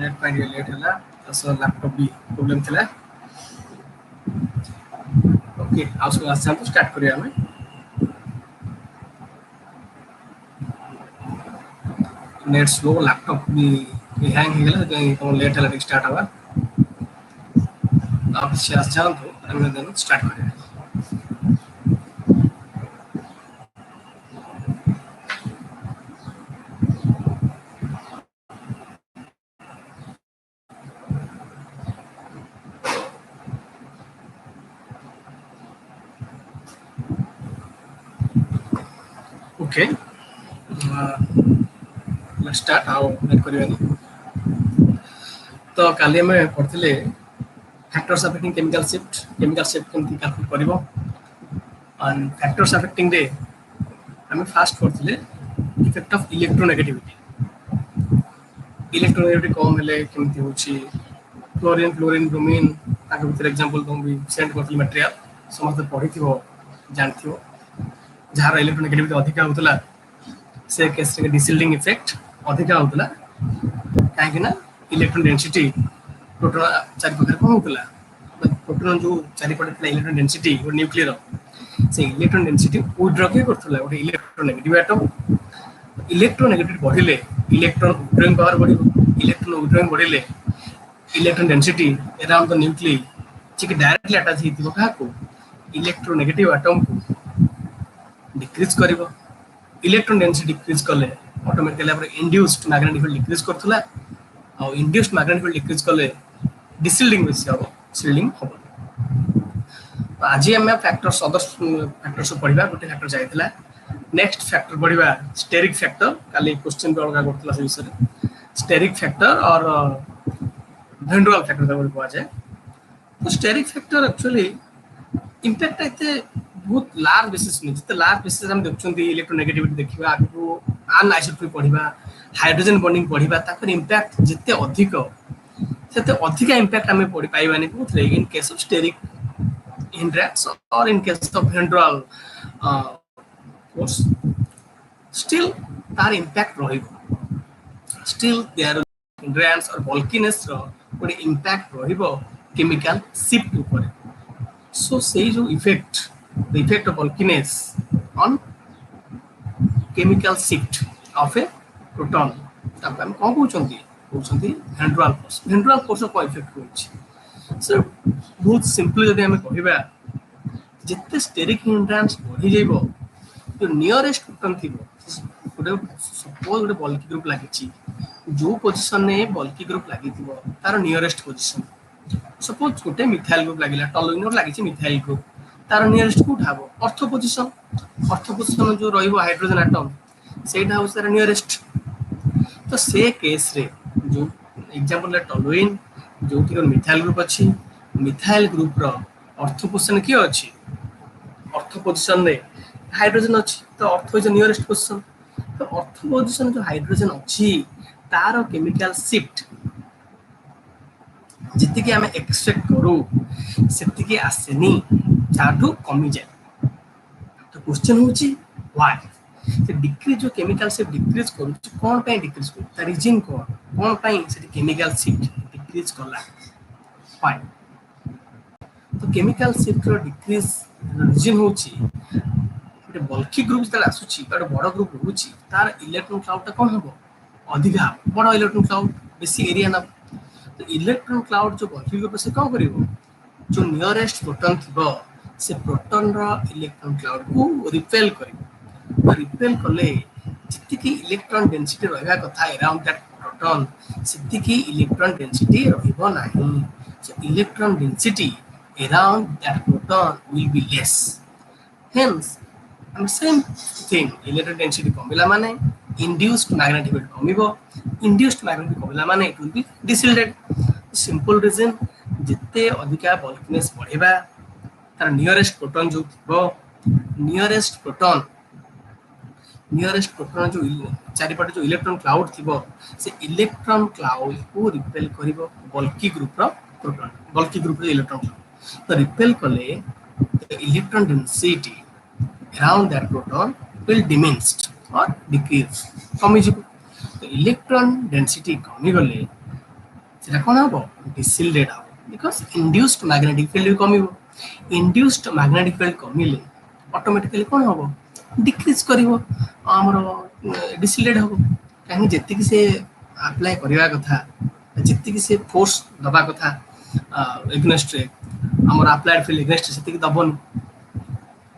Net पाई late हला सो laptop भी problem थिला ओके आउस क्लास हम स्टार्ट करिया हमें नेट स्लो लैपटॉप भी हैंग हो गेला तो लेट हला स्टार्ट हवा आप शेयर जान तो हम देन स्टार्ट करिया okay let's start how net करिया तो काली में पढ़थिले factors affecting chemical shift केमती कैलकुलेट करिवो and factors affecting रे हमें फास्ट पढ़थिले इफेक्ट ऑफ इलेक्ट्रोनेगेटिविटी कम हेले केमती होची क्लोरीन ब्रोमीन ताके भीतर एग्जांपल तुम भी सेंड करथिल मटेरियल समस्त पढ़िथिबो जानथिबो जहार इलेक्ट्रोनेगेटिविटी अधिक होतला से केस रे डिसिल्डिंग इफेक्ट अधिक होतला काहे कि ना इलेक्ट्रॉन डेंसिटी प्रोटॉन चारि पाखर कोन होतला प्रोटॉन जो चारि पाखर इलेक्ट्रॉन डेंसिटी और न्यूक्लियर से इलेक्ट्रॉन डेंसिटी विथड्रॉ के करथला ओटे इलेक्ट्रोनेगेटिव एटम इलेक्ट्रोनेगेटिव बढ़िले इलेक्ट्रॉन विथड्रॉइंग पावर बढ़िबो इलेक्ट्रॉन विथड्रॉइंग बढ़िले electron density around the nucleus ठीक डायरेक्टली अटैच हितिबो काको इलेक्ट्रोनेगेटिव एटम को डिक्रीज करिवो इलेक्ट्रॉन डेंसिटी डिक्रीज कले ऑटोमेटिकली आपरे इंड्यूस्ड मैग्नेटिक फील्ड डिक्रीज करथला और इंड्यूस्ड मैग्नेटिक फील्ड डिक्रीज कले डिसिल्डिंग बेसी हो सील्डिंग हो आज हम फैक्टर्स अदर फैक्टर्स पढिबा गोटे फैक्टर जायतिला नेक्स्ट फैक्टर पढिबा स्टेरिक फैक्टर काली क्वेश्चन पे अलगा करथला से विषय स्टेरिक फैक्टर और वेंड्रुअल फैक्टर का बोल जाए तो स्टेरिक फैक्टर एक्चुअली इंपैक्ट आते बहुत लार्ज बेसिस में जिते लार्ज बेसिस हम देखछन्ती इलेक्ट्रोनेगेटिविटी देखिबा आगु अनआइसोटोपिक पढिबा हाइड्रोजन बॉन्डिंग पढिबा ताकर इंपैक्ट जिते अधिक सेते अधिक इंपैक्ट हमें पढि पाइबानी कोथले in case of steric hindrance or in case of ventral force still tar impact rohibo still there hindrance or bulkiness ro one impact rohibo chemical shift upore so sei jo effect the effect of bulkiness on chemical shift of a proton tab हम कोन कहउछंती ventral force को effect होछि sir बहुत simple जदि हमें कहबा जिते steric हिंड्रांस बढ़ी जाइबो जो नियरेस्ट प्रोटॉन थिबो गोटे सपोज गोटे बल्की ग्रुप लागिछि जो पोजीशन ने बल्की ग्रुप लागिथिबो तार नियरेस्ट पोजीशन सपोज गोटे मिथाइल ग्रुप लागिला टॉलुइन लागिछि मिथाइल ग्रुप तार नियरेस्ट कोठ हाबो अर्थ पोजीशन जो रहिबो हाइड्रोजन एटम सेटा हो तार नियरेस्ट तो से केस रे जो एग्जांपल टॉलुइन जो कि मिथाइल ग्रुप अच्छी मिथाइल ग्रुप रो अर्थ पोजीशन की अच्छी अर्थ पोजीशन रे हाइड्रोजन अच्छी तो अर्थ इज नियरेस्ट पोजीशन तो अर्थ पोजीशन जो हाइड्रोजन अच्छी तार केमिकल शिफ्ट जिति कि हमें एक्सपेक्ट करू सेति कि आसेनी चाटू कमी जाए तो क्वेश्चन होची व्हाई से डिक्रीज जो केमिकल शिफ्ट डिक्रीज करू कोन पे डिक्रीज करू त रीजन कोन पे से केमिकल शिफ्ट डिक्रीज करला फाइन तो केमिकल शिफ्ट रो डिक्रीज रीजन होची गोटे बल्की ग्रुप जता आसुची गोटे बड़ ग्रुप होची तार इलेक्ट्रॉन क्लाउड ता कोन हबो अधिका बड़ इलेक्ट्रॉन क्लाउड बेसी एरिया ना तो इलेक्ट्रॉन क्लाउड जो बल्की ग्रुप से कोन करिवो जो नियरेस्ट प्रोटॉन थिबो से प्रोटॉन रो इलेक्ट्रॉन क्लाउड को रिपेल करिवो रिपेल कले जिति की इलेक्ट्रॉन डेंसिटी रहबा कथा अराउंड दैट प्रोटॉन सिद्धि की इलेक्ट्रॉन डेंसिटी रहिबो नाही so electron density around that proton will be less hence and same thing electron density कमिला माने induced magnetic field कमिबो induced magnetic कमिला माने it will be dishielded simple reason जिते अधिका bulkiness बढ़ेबा तार nearest proton जो थिबो नियरेस्ट प्रोटॉन जो चारिपटे जो इलेक्ट्रॉन क्लाउड थिबो से इलेक्ट्रॉन क्लाउड को रिपेल करिवो बल्की ग्रुप रो प्रोटॉन बल्की ग्रुप रो इलेक्ट्रॉन तो रिपेल कले the electron density around that proton will diminished और डिक्रीज कमी जिवो तो इलेक्ट्रॉन डेंसिटी कमी गले সেটা কোন হবো ডিসিল্ডেড হবো বিকজ ইন্ডিউসড ম্যাগনেটিক ফিল্ড কমিব ইন্ডিউসড ম্যাগনেটিক ফিল্ড কমিলে অটোমেটিক্যালি কোন হবো ডিক্রিজ করিব ଆମର ডিসিଲ୍ଡେଡ୍ ହବ କାହିଁକି ଯେତିକି ସେ ଆପ୍ଲାଏ କରିବା କଥା ଯେତିକି ସେ ଫୋର୍ସ ଦବା କଥା ଏଗନେଷ୍ଟରେ ଆମର ଆପ୍ଲାଏଡ୍ ଫିଲ୍ଡ ଏଗନେଷ୍ଟ ସେତିକି ଦବନି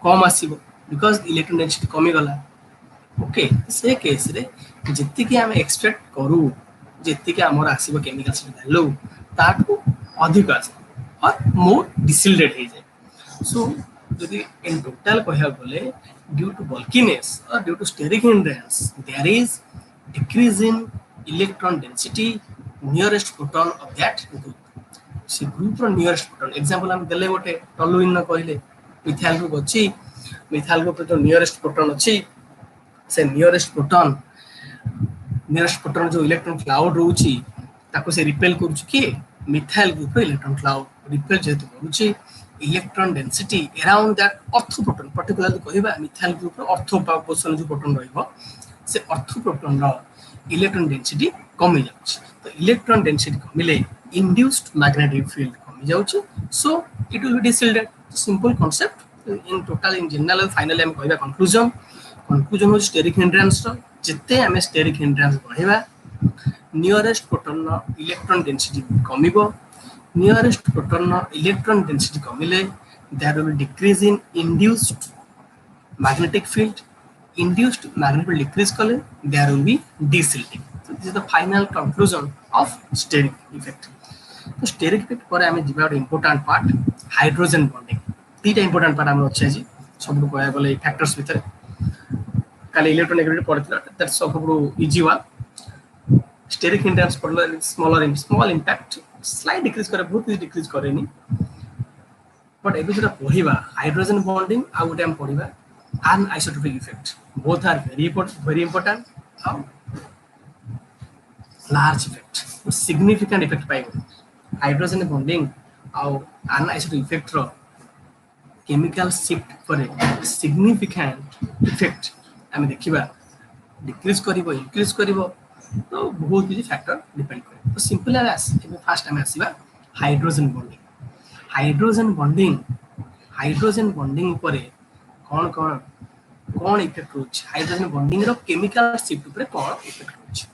କମ୍ ଆସିବ ବିକଜ ଇଲେକ୍ଟ୍ରୋନ୍ ଡେନ୍ସିଟି କମିଗଲା ଓକେ ସେ କେସ୍ରେ ଯେତିକି ଆମେ ଏକ୍ସପେକ୍ଟ କରୁ ଯେତିକି ଆମର ଆସିବ କେମିକାଲ ଭ୍ୟାଲୁ ତାଠୁ ଅଧିକ ଆସିବ ଅର୍ ମୋର୍ ଡିସିଲ୍ଡେଡ୍ ହେଇଯାଏ ସୋ ଯଦି ଇନ୍ ଟୋଟାଲ କହିବାକୁ ଗଲେ due to bulkiness or due to steric hindrance there is decrease in electron density nearest proton of that group से ग्रुप रो नियरेस्ट प्रोटॉन एग्जांपल हम देले गोटे टॉलुइन न कहले मिथाइल ग्रुप अछि मिथाइल ग्रुप जो नियरेस्ट प्रोटॉन अछि से नियरेस्ट प्रोटॉन जो इलेक्ट्रॉन क्लाउड रहउछि ताको से रिपेल करूछि कि मिथाइल ग्रुप रो इलेक्ट्रॉन क्लाउड रिपेल जेतु करूछि electron density around that ortho proton particularly कहबा मिथाइल ग्रुप रो ऑर्थो पोजीशन जो प्रोटॉन रहइबो से ऑर्थो प्रोटॉन रो इलेक्ट्रॉन डेंसिटी कमी जाउछि तो इलेक्ट्रॉन डेंसिटी कमिले induced magnetic field कमी जाउछि so it will be dishielded simple concept in total in general finally हम कहबा conclusion हो steric hindrance रो जते हमें steric hindrance कहबा nearest proton रो electron density कमिबो nearest proton रो electron density कमिले there will be decrease in induced magnetic field decrease कले there will be dishielding so this is the final conclusion of steric effect तो steric effect पर आमे जिबा important part hydrogen bonding तीटा important part हम अछि जी सब कहया गले फैक्टर्स भीतर काले इलेक्ट्रोनेगेटिव पड़थिला दैट सब इजी वन स्टेरिक हिंड्रेंस पड़ला स्मॉल इंपैक्ट स्लाइड डिक्रीज करे बहुत डिक्रीज करेनी बट एबे जरा पढिबा हाइड्रोजन बॉन्डिंग आ गुटे हम पढिबा anisotropic effect both are very important large effect significant effect पाइबो हाइड्रोजन बॉन्डिंग और अनआइसोटोपिक इफेक्ट रो केमिकल शिफ्ट पर सिग्निफिकेंट इफेक्ट हम देखिबा डिक्रीज करिवो इंक्रीज करिवो तो बहुत किसी फैक्टर डिपेंड करे तो सिंपल है फर्स्ट हम आसीबा हाइड्रोजन बॉन्डिंग पर कौन इफेक्ट होछ हाइड्रोजन बॉन्डिंग रो केमिकल शिफ्ट पर कौन इफेक्ट होछ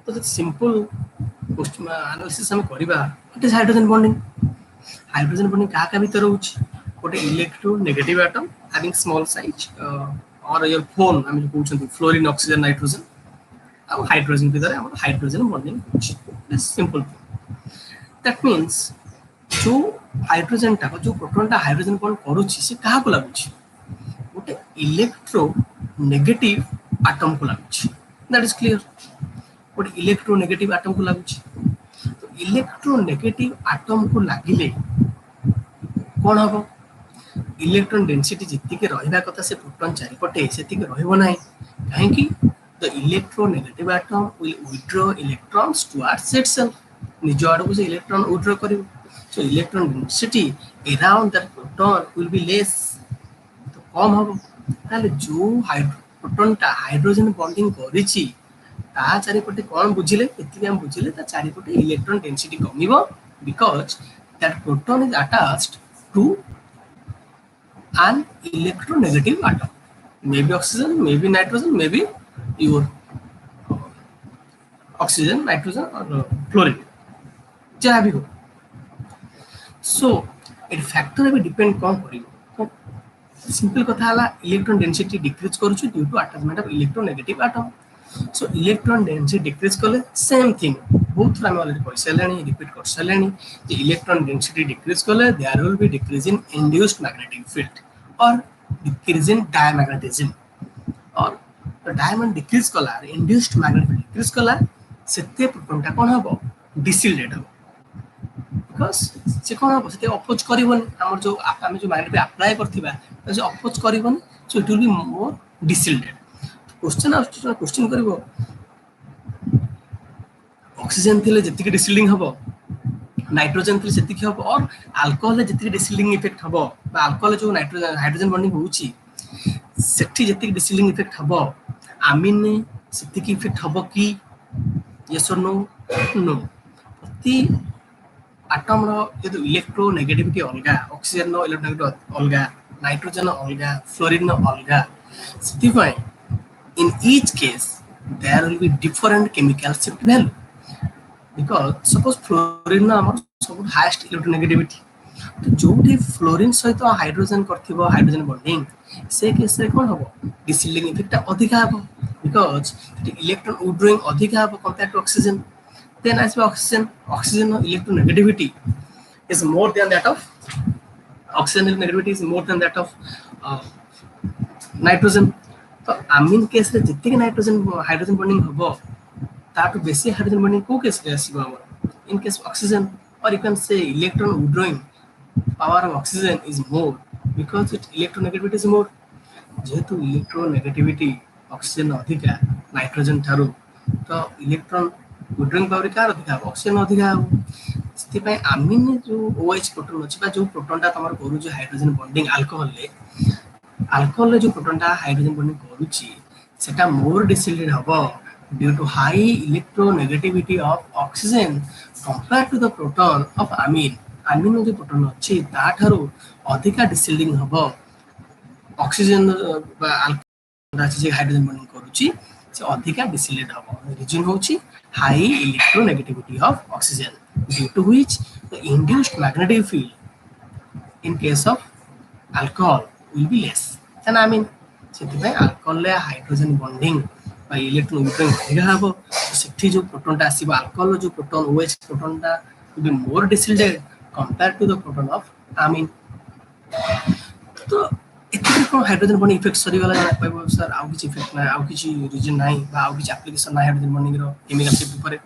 तो सिंपल क्वेश्चन एनालिसिस हम करबा इट इज हाइड्रोजन बॉन्डिंग का भीतर होछ गोटे electronegative atom having small size और योर फोन हम जो कहउछन फ्लोरीन ऑक्सीजन नाइट्रोजन अब हाइड्रोजन भीतर हम हाइड्रोजन बॉन्डिंग होछ दिस सिंपल दैट मींस जो हाइड्रोजन टा जो प्रोटॉन टा हाइड्रोजन बॉन्ड करूछि से कहा को लागुछि गोटे इलेक्ट्रोनेगेटिव एटम को लागुछि दैट इज क्लियर गोटे इलेक्ट्रोनेगेटिव एटम को लागुछि तो इलेक्ट्रोनेगेटिव एटम को लागिले कोन हबो इलेक्ट्रॉन डेंसिटी जितकी के रहइबा कथा से प्रोटॉन चारिपटे सेति के रहइबो नाही काहे कि the electronegative atom will withdraw electrons towards itself निज आडू से इलेक्ट्रॉन विथड्रॉ करिवो so electron density around that proton will be less तो कम हबो ताले जो प्रोटॉन टा हाइड्रोजन बॉन्डिंग करिछि ता चारिपटे कोन बुझिले एति हम बुझिले ता चारिपटे इलेक्ट्रॉन डेंसिटी कमिबो because that proton is attached to an electronegative atom maybe oxygen maybe nitrogen maybe your oxygen nitrogen or fluorine जहाँ भी हो so it factor भी depend कौन करिवो सिंपल कथा हला इलेक्ट्रॉन डेंसिटी डिक्रीज करूछु due to attachment of electronegative atom so electron density decrease कले same thing बहुत थोड़ा हम ऑलरेडी कह सलेनी रिपीट कर सलेनी जे इलेक्ट्रॉन डेंसिटी डिक्रीज कले there will be decrease in induced magnetic field और डिक्रीज इन डायमैग्नेटिज्म और डायमंड डिक्रीज कला इंड्यूस्ड मैग्नेटिक फील्ड डिक्रीज कला सेते प्रोटॉन टा कोन हबो डिसिल्डेड हबो बिकॉज़ से कोन हबो सेते अपोज करिवोन हमर जो हम जो मैग्नेट पे अप्लाई करथिबा जो अपोज करिवोन so it will be more deshielded question करिवो ऑक्सीजन थिले जति डिसिल्डिंग हबो नाइट्रोजन थिले सेति हबो और अल्कोहल जति डिसिल्डिंग इफेक्ट हबो बा अल्कोहल जो नाइट्रोजन हाइड्रोजन बॉन्डिंग होउची सेठी जति डिसिल्डिंग इफेक्ट हबो अमीन ने सेति इफेक्ट हबो की यस और नो नो प्रति आटम रो यदि इलेक्ट्रोनेगेटिविटी अलगा ऑक्सीजन नो इलेक्ट्रोनेगेटिविटी अलगा नाइट्रोजन अलगा फ्लोरीन अलगा city in each case there will be different chemical shift value because suppose fluorine ना हमर सब हाईएस्ट इलेक्ट्रोनेगेटिविटी तो जोठी फ्लोरीन सहित हाइड्रोजन करथिबो हाइड्रोजन बॉन्डिंग से केस रे कोन हबो डिसिल्डिंग इफेक्ट अधिक हबो बिकॉज़ इलेक्ट्रॉन विथड्रॉइंग अधिक हबो compare to oxygen then as well oxygen electronegativity is more than that of oxygen negativity is more than that of uh, nitrogen तो amine case रे जति नाइट्रोजन हाइड्रोजन बॉन्डिंग हबो ताटू बेसी hydrogen bonding को case रे आसीबो हमर in case oxygen or you can say electron withdrawing power of oxygen is more because its electronegativity is more जेहेतु electronegativity oxygen अधिका nitrogen थारु तो electron withdrawing power कार अधिका oxygen अधिका स्थिति पे amine जो OH प्रोटॉन अछि बा जो प्रोटॉन ता तमर करू जो हाइड्रोजन बॉन्डिंग अल्कोहल ले जो प्रोटॉन ता हाइड्रोजन बॉन्डिंग करूची सेटा मोर डिसिल्टेड हबो due to high electronegativity of oxygen compared to the proton of amine amine जो प्रोटॉन अछि ता थारु अधिका डिसिल्डिंग हबो ऑक्सीजन बा अल्कोहल जे हाइड्रोजन बॉन्डिंग करूची से अधिका डिसिलेट हबो रीजन होची high electronegativity of oxygen due to which the induced magnetic field in case of alcohol will be less than amine सेति पे अल्कोहल ले हाइड्रोजन बॉन्डिंग बा इलेक्ट्रॉन विथड्रॉइंग अधिका हबो सेठी जो प्रोटॉन ता आसीबा अल्कोहल जो प्रोटॉन OH प्रोटॉन ता will be more deshielded compare to the proton of amine तो हाइड्रोजन बॉन्डिंग इफेक्ट सरी वाला कहबो सर आउ किछ इफेक्ट ना आउ किछ रीजन नाही बा आउ किछ एप्लीकेशन ना हाइड्रोजन बॉन्डिंग रो केमिकल शिफ्ट ऊपर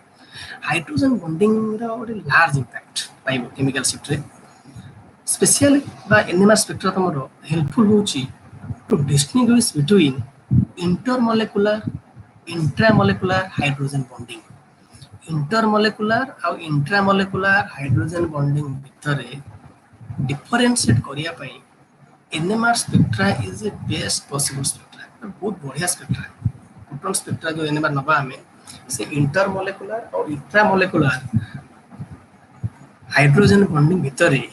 हाइड्रोजन बॉन्डिंग रो ओटे लार्ज इंपैक्ट पाइबो केमिकल शिफ्ट रे स्पेशली बा एनएमआर स्पेक्ट्रम रो हेल्पफुल होची to distinguish between intermolecular intramolecular hydrogen bonding intermolecular आ इंट्रामोलेकुलर हाइड्रोजन बॉन्डिंग भितरे डिफरेंशिएट करिया पई NMR spectra is a best possible spectra बहुत बढ़िया स्पेक्ट्रा है प्रोटॉन स्पेक्ट्रा जो NMR नबा हमें से इंटरमोलेकुलर और इंट्रामोलेकुलर हाइड्रोजन बॉन्डिंग भितरे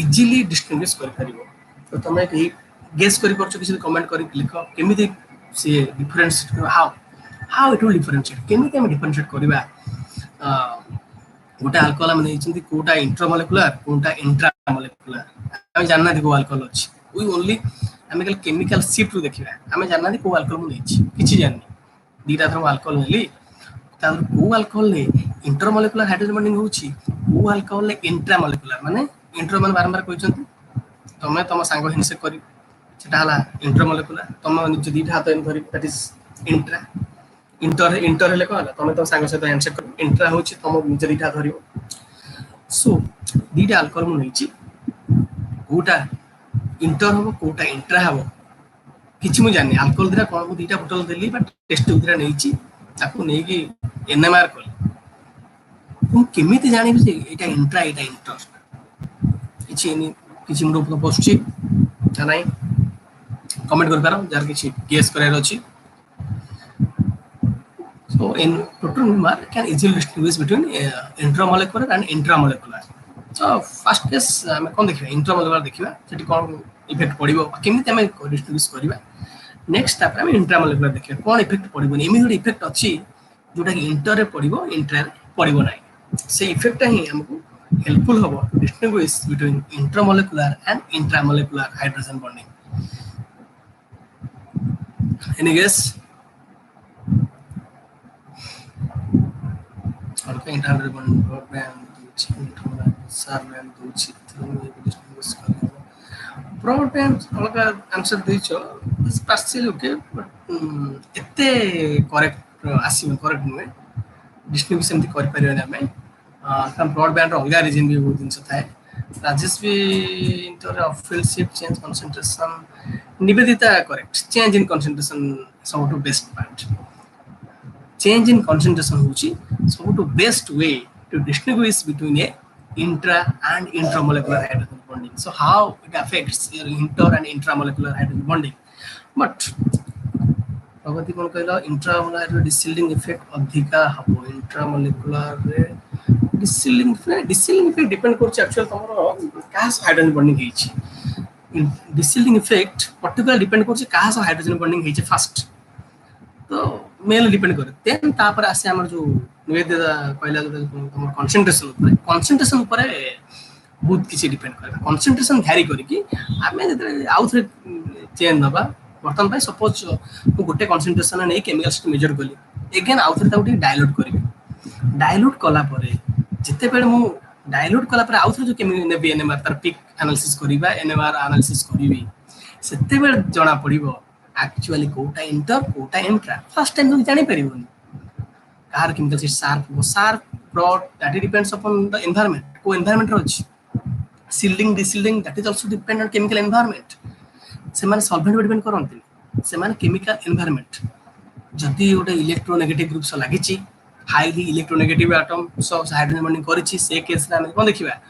इजीली डिस्टिंग्विश कर परिबो तो तमे कहि गेस करि परछो किसी कमेंट करि लिखो केमिति से differentiate how it will differentiate केमिति हम डिफरेंशिएट करबा गोटा अल्कोहल हम नेइछन्ती कोटा इंट्रामोलेकुलर कोटा इंट्रामोलेकुलर हम जानना देखो अल्कोहल अछि वी ओनली हम कल केमिकल शिफ्ट रू देखिबा हम जानना को अल्कोहल हम नेछि किछि जाननी दीटा थरो अल्कोहल नेली तार को अल्कोहल ले इंटरमोलेकुलर हाइड्रोजन बॉन्डिंग होछि को अल्कोहल ले इंट्रामोलेकुलर माने इंटर माने बारंबार कहछन्ती तमे तम सांग हिनसे करी सेटा हला इंटरमोलेकुलर तम निज दीटा हाथ इन धरि दैट इज इंट्रा इंटर हेले कहला तमे तो सांग सहित हैंडशेक कर इंट्रा होछि तम निज दीटा धरियो सो दीटा अल्कोहल मु नेछि कोटा इंटर हबो कोटा इंट्रा हबो किछि मु जानि अल्कोहल दिरा कोन मु दीटा बोतल देली बट टेस्ट उतरा नेछि ताको नेकी एनएमआर कोल मु केमिति जानि जे एटा इंट्रा एटा इंटर किछि मु पोस्ट छी नाही कमेंट कर पारो जार किछि गेस करे अछि so in proton NMR can easily distinguish between intramolecular and intramolecular so first case हम कोन देखिबा इंट्रामोलेकुलर देखिबा सेठी कोन इफेक्ट पड़िबो केमिति हम डिस्टिंग्विश करबा नेक्स्ट तापर हम इंट्रामोलेकुलर देखिबा कोन इफेक्ट पड़िबो एमिति इफेक्ट अछि जोटा कि इंटर रे पड़िबो इंट्रा रे पड़िबो नाही से इफेक्ट ही हमको हेल्पफुल होबो to distinguish between intramolecular and intramolecular hydrogen bonding any guess और का इंट्रामोलेकुलर बॉन्डिंग ब्रॉडबैंड सारबैंड दूची डिस्टिंग्विश कर ब्रॉडबैंड अलगा आंसर देछो पार्शियल ओके बट एते करेक्ट आसीबो करेक्ट नुए डिस्टिंग्विश एमति कर परियो हमें कम ब्रॉडबैंड अलगा रीजन भी बहुत दिन से थाए राजेश भी inter of field shift change concentration Nivedita correct change in concentration सब to best part change in concentration होची so to best way to distinguish between a intra and intramolecular hydrogen bonding so how it affects your inter and intramolecular hydrogen bonding but Pragati कोन कहलो intramolecular deshielding effect अधिका हबो intramolecular रे deshielding effect depend करछि actual तमरो कास hydrogen bonding हेछि deshielding effect particular depend करछि कास हाइड्रोजन बॉन्डिंग हेछि फर्स्ट तो मेल डिपेंड करे देन तापर आसे हमर जो निवेद्य कहला जो तमर कंसंट्रेशन ऊपर बहुत किसी डिपेंड करे कंसंट्रेशन भ्यारी करी कि आमे जते आउ थरे चेंज नबा बर्तन भाई सपोज मु गोटे कंसंट्रेशन नै केमिकल सिस्टम मेजर कली अगेन आउ थरे ताउटी डायल्यूट करी डायल्यूट कला परे जते बेले मु डायल्यूट कला परे आउ थरे जो केमिकल नेबी एनएमआर तार पिक एनालिसिस करिबा एनएमआर एनालिसिस करिवि सेते बेले जणा पड़िबो एक्चुअली कोटा इंटर कोटा इंट्रा फर्स्ट टाइम तुम जानि परिबोनी कार chemical sharp broad that depends upon the environment को एनवायरनमेंट रछि shielding deshielding that is also depend on chemical environment से माने सॉल्वेंट डिपेंड करंती से माने केमिकल एनवायरनमेंट जदि गोटे इलेक्ट्रोनेगेटिव ग्रुप से लागिछि highly electronegative atom so hydrogen bonding करिछि से केस रे हम कोन देखिबा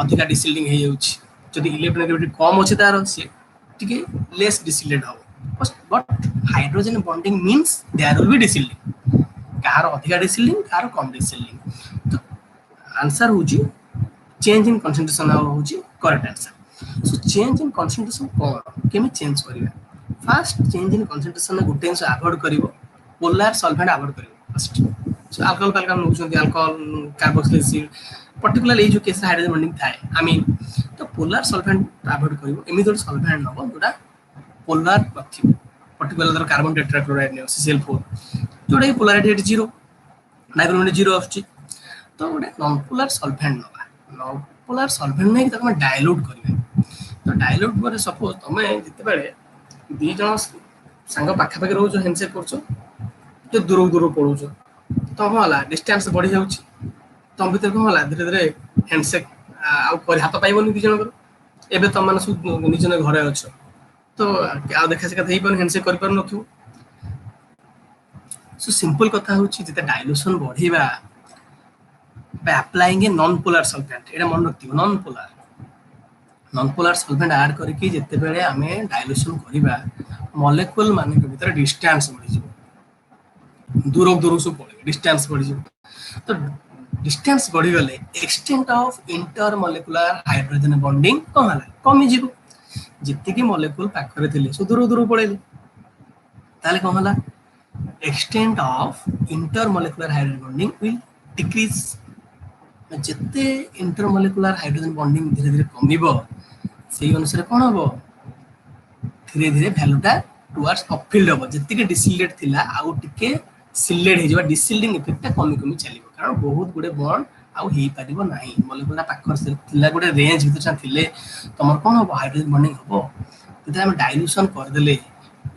अधिका डिसीलिंग हे जाउछि जदि इलेक्ट्रोनेगेटिव कम अछि तार से टिके लेस डिसीलेड हो but hydrogen bonding means there will be desilting कार अधिका डिसीलिंग कार कम डिसीलिंग तो आंसर होजी चेंज इन कंसंट्रेशन होजी correct answer so change in concentration कोन केमे चेंज करिवे फर्स्ट चेंज इन कंसंट्रेशन में गुटेंस अवॉइड करिवो पोलर सॉल्वेंट अवॉइड करिवो फर्स्ट सो अल्कोहल कलकम नउछन alcohol carboxyl acid particular a जो केस हाइड्रोजन बॉन्डिंग थाए आई मीन तो पोलर सॉल्वेंट अवॉइड करिवो एमिदो सॉल्वेंट नबो जोडा पोलर नथिबो पर्टिकुलर कार्बन टेट्राक्लोराइड ने CCl4 जोडा पोलैरिटी 0 नाइट्रोजन 0 आछि तो गोटे नॉन पोलर सॉल्वेंट नबा नॉन पोलर सॉल्वेंट नै तमे डायल्यूट करिवे तो डायल्यूट पर सपोज तमे जते बेले दी जण संग पाखा पाखे रहउछो हैंडशेक करछो तो दूर दूर पळुछो तो होला डिस्टेंस बढ़ी जाउछि तम भीतर को होला धीरे धीरे हैंडशेक आ पर हाथ पाइबोनी दी जण एबे तम माने निज ने घरे अछो तो आ देखा से कथै पर हैंडशेक कर नथु सो सिंपल कथा होछि जते डाइल्यूशन बढ़ीबा by applying a non polar solvent एटा मन रखथिबो नॉन पोलर सॉल्वेंट ऐड करके जते बेले हमें डाइल्यूशन करिबा मॉलिक्यूल माने के भीतर डिस्टेंस बढ़ी जिवो दूर दूर से पड़े डिस्टेंस बढ़ी जिवो तो डिस्टेंस बढ़ी गले extent of intermolecular hydrogen bonding कहला कमी जिवो जितने की मॉलिक्यूल पाखरे थिले सो दूर दूर पळेले ताले कहला extent of intermolecular hydrogen bonding will decrease जितने इंटरमॉलिक्यूलर हाइड्रोजन बॉन्डिंग धीरे धीरे कमिबो सेही अनुसार कोन हबो धीरे धीरे वैल्यूटा टुवर्ड्स अपफिल्ड हबो जितने की डिसिलेट थिला आउ टिके सिलेट हे जबा डिसिल्डिंग इफेक्ट कमी कमी चलिबो कारण बहुत गुडे बॉन्ड आउ हे पारिबो नाही मॉलिक्यूल पाखर से थिला गुडे रेंज भीतर थिले तमर कोन हबो हाइड्रोजन बॉन्डिंग हबो जदि हम डाइल्यूशन कर देले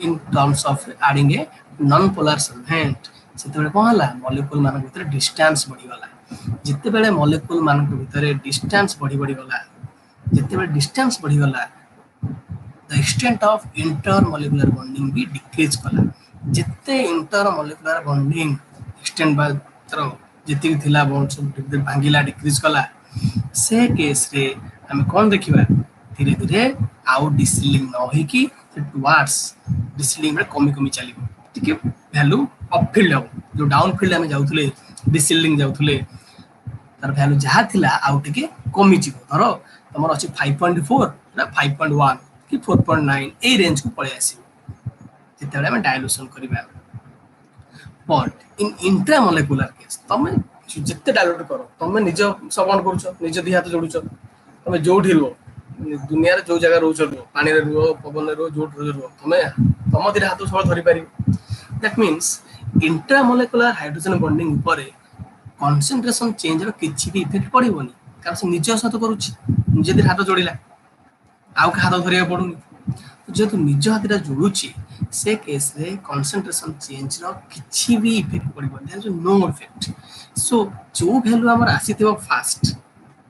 in terms of adding A non polar solvent सेते बेले कोन हला मॉलिक्यूल मान भीतर डिस्टेंस बढ़ी गला जिते बेले मॉलिक्यूल मान भीतर डिस्टेंस बढ़ी बढ़ी गला जिते बेले डिस्टेंस बढ़ी गला the extent of intermolecular bonding भी डिक्रीज कला जिते इंटरमॉलिक्यूलर बॉन्डिंग एक्सटेंड बा तर जिते थिला बॉन्ड सब धीरे भांगिला डिक्रीज कला से केस रे हम कोन देखिबा धीरे धीरे आउ डिसिलिंग न होई कि टुवर्ड्स डिसिलिंग में कमी कमी चलिबो ठीक है वैल्यू अपफिल्ड हो जो डाउनफिल्ड हम जाउथले डिसिलिंग जाउथले तार वैल्यू जहा थिला आउ टिके कमी जिवो धरो तमर अछि 5.4 ना 5.1 कि 4.9 ए रेंज को पळे आसी जेते हम डाइल्यूशन करिबा बट इन इंट्रामॉलिक्यूलर केस तमे जिते डाइल्यूट करो तमे निज सबन करूछो निज दी हाथ जोडुछो तमे जोठी रो दुनिया रे जो जगह रहउछो पानी रे रो पवन रे रो जोठ रो तमे तम दी हाथ सब धरि पारि that means intramolecular hydrogen bonding ऊपर कंसंट्रेशन चेंज रो किछि भी इफेक्ट पड़िबोनी कारण से निज साथ करूछि निज दी हाथ जोड़िला आउ के हाथ धरिया पडुनी तो जेतु निज हाथ रे जोडुछि से केस रे कंसंट्रेशन चेंज रो किछि भी इफेक्ट पड़िबोनी there is no effect so जो वैल्यू हमर आसीथिबो फास्ट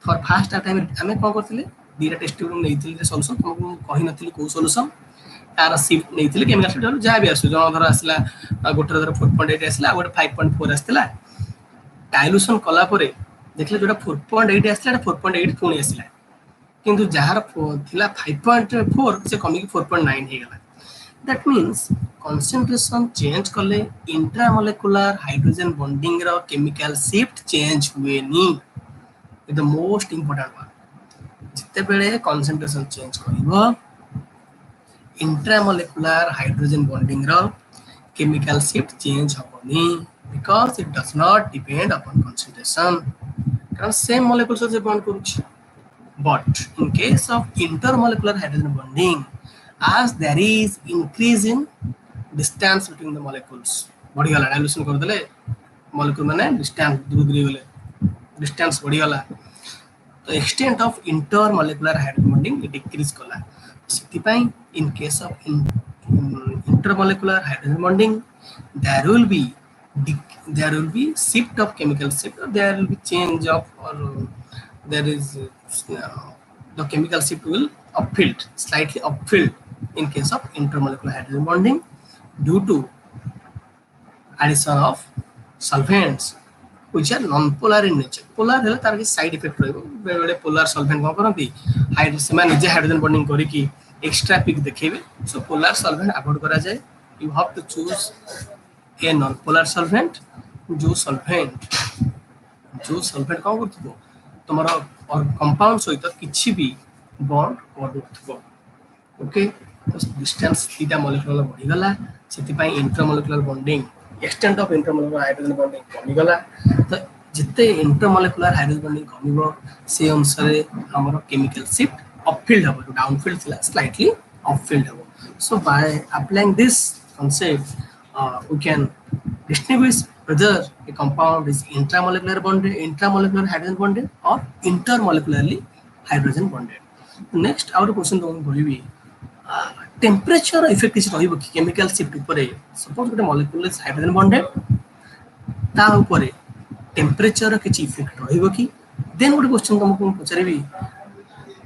फॉर फास्ट टाइम हमें कोन करथिले दीरा टेस्ट ट्यूब नेइथिले सॉल्यूशन तुमको कहि नथिले को सॉल्यूशन तार शिफ्ट नेइथिले केमिकल स्टूडियो जा भी आसु जण धर आसला गोटर धर 4.8 आसला गोटे 5.4 आसला डाइल्यूशन कला परे देखले जोटा 4.8 आसला 4.8 पुणी आसला किंतु जहार थिला 5.4 से कमी 4.9 हे गला दैट मींस कंसंट्रेशन चेंज करले इंट्रामॉलिक्यूलर हाइड्रोजन बॉन्डिंग रो केमिकल शिफ्ट चेंज हुए नी द मोस्ट इंपोर्टेंट वन जिते बेले कंसंट्रेशन चेंज करिवो इंट्रामोलेकुलर हाइड्रोजन बॉन्डिंग रो chemical shift change हबनी because it does not depend upon concentration कारण सेम मॉलिक्यूल से बॉन्ड करूछ but in case of intermolecular hydrogen bonding as there is increase in distance between the molecules बढ़ी गला dilution कर देले molecule माने distance दूर दूर गले डिस्टेंस बढ़ी गला तो extent of intermolecular hydrogen bonding decrease कला सिथिपाई in case of intermolecular hydrogen bonding there will be shift of chemical shift or there will be change of or there is the chemical shift will upfield slightly upfield in case of intermolecular hydrogen bonding due to addition of solvents which are non-polar in nature. Polar है तार के side effect रहेगा बड़े polar solvent कौन करती hydrogen से मैं निजे हाइड्रोजन बॉन्डिंग करी कि extra peak देखेबे so polar solvent avoid करा जाए you have to choose a non-polar solvent जो solvent कौन करती तुम्हारा और कंपाउंड सहित किछि भी बॉन्ड कर दउथबो ओके तो डिस्टेंस थीटा मॉलिक्यूल बढ़ी गला सेति पई intermolecular bonding extent of intermolecular hydrogen bonding कमी गला तो जिते इंटरमॉलिक्यूलर हाइड्रोजन बॉन्डिंग कमिबो से अनुसार हमर केमिकल शिफ्ट अपफील्ड हबो डाउनफील्ड थिला स्लाइटली अपफील्ड हबो so by applying this concept we can distinguish whether a compound is intramolecular hydrogen bonded or intermolecularly hydrogen bonded. Next our question तो बोलिबी temperature effect किसी रहिबो कि chemical shift ऊपर suppose गोटे molecule is hydrogen bonded ता ऊपर temperature किछि effect रहिबो कि then गोटे question तुमको पचारिबी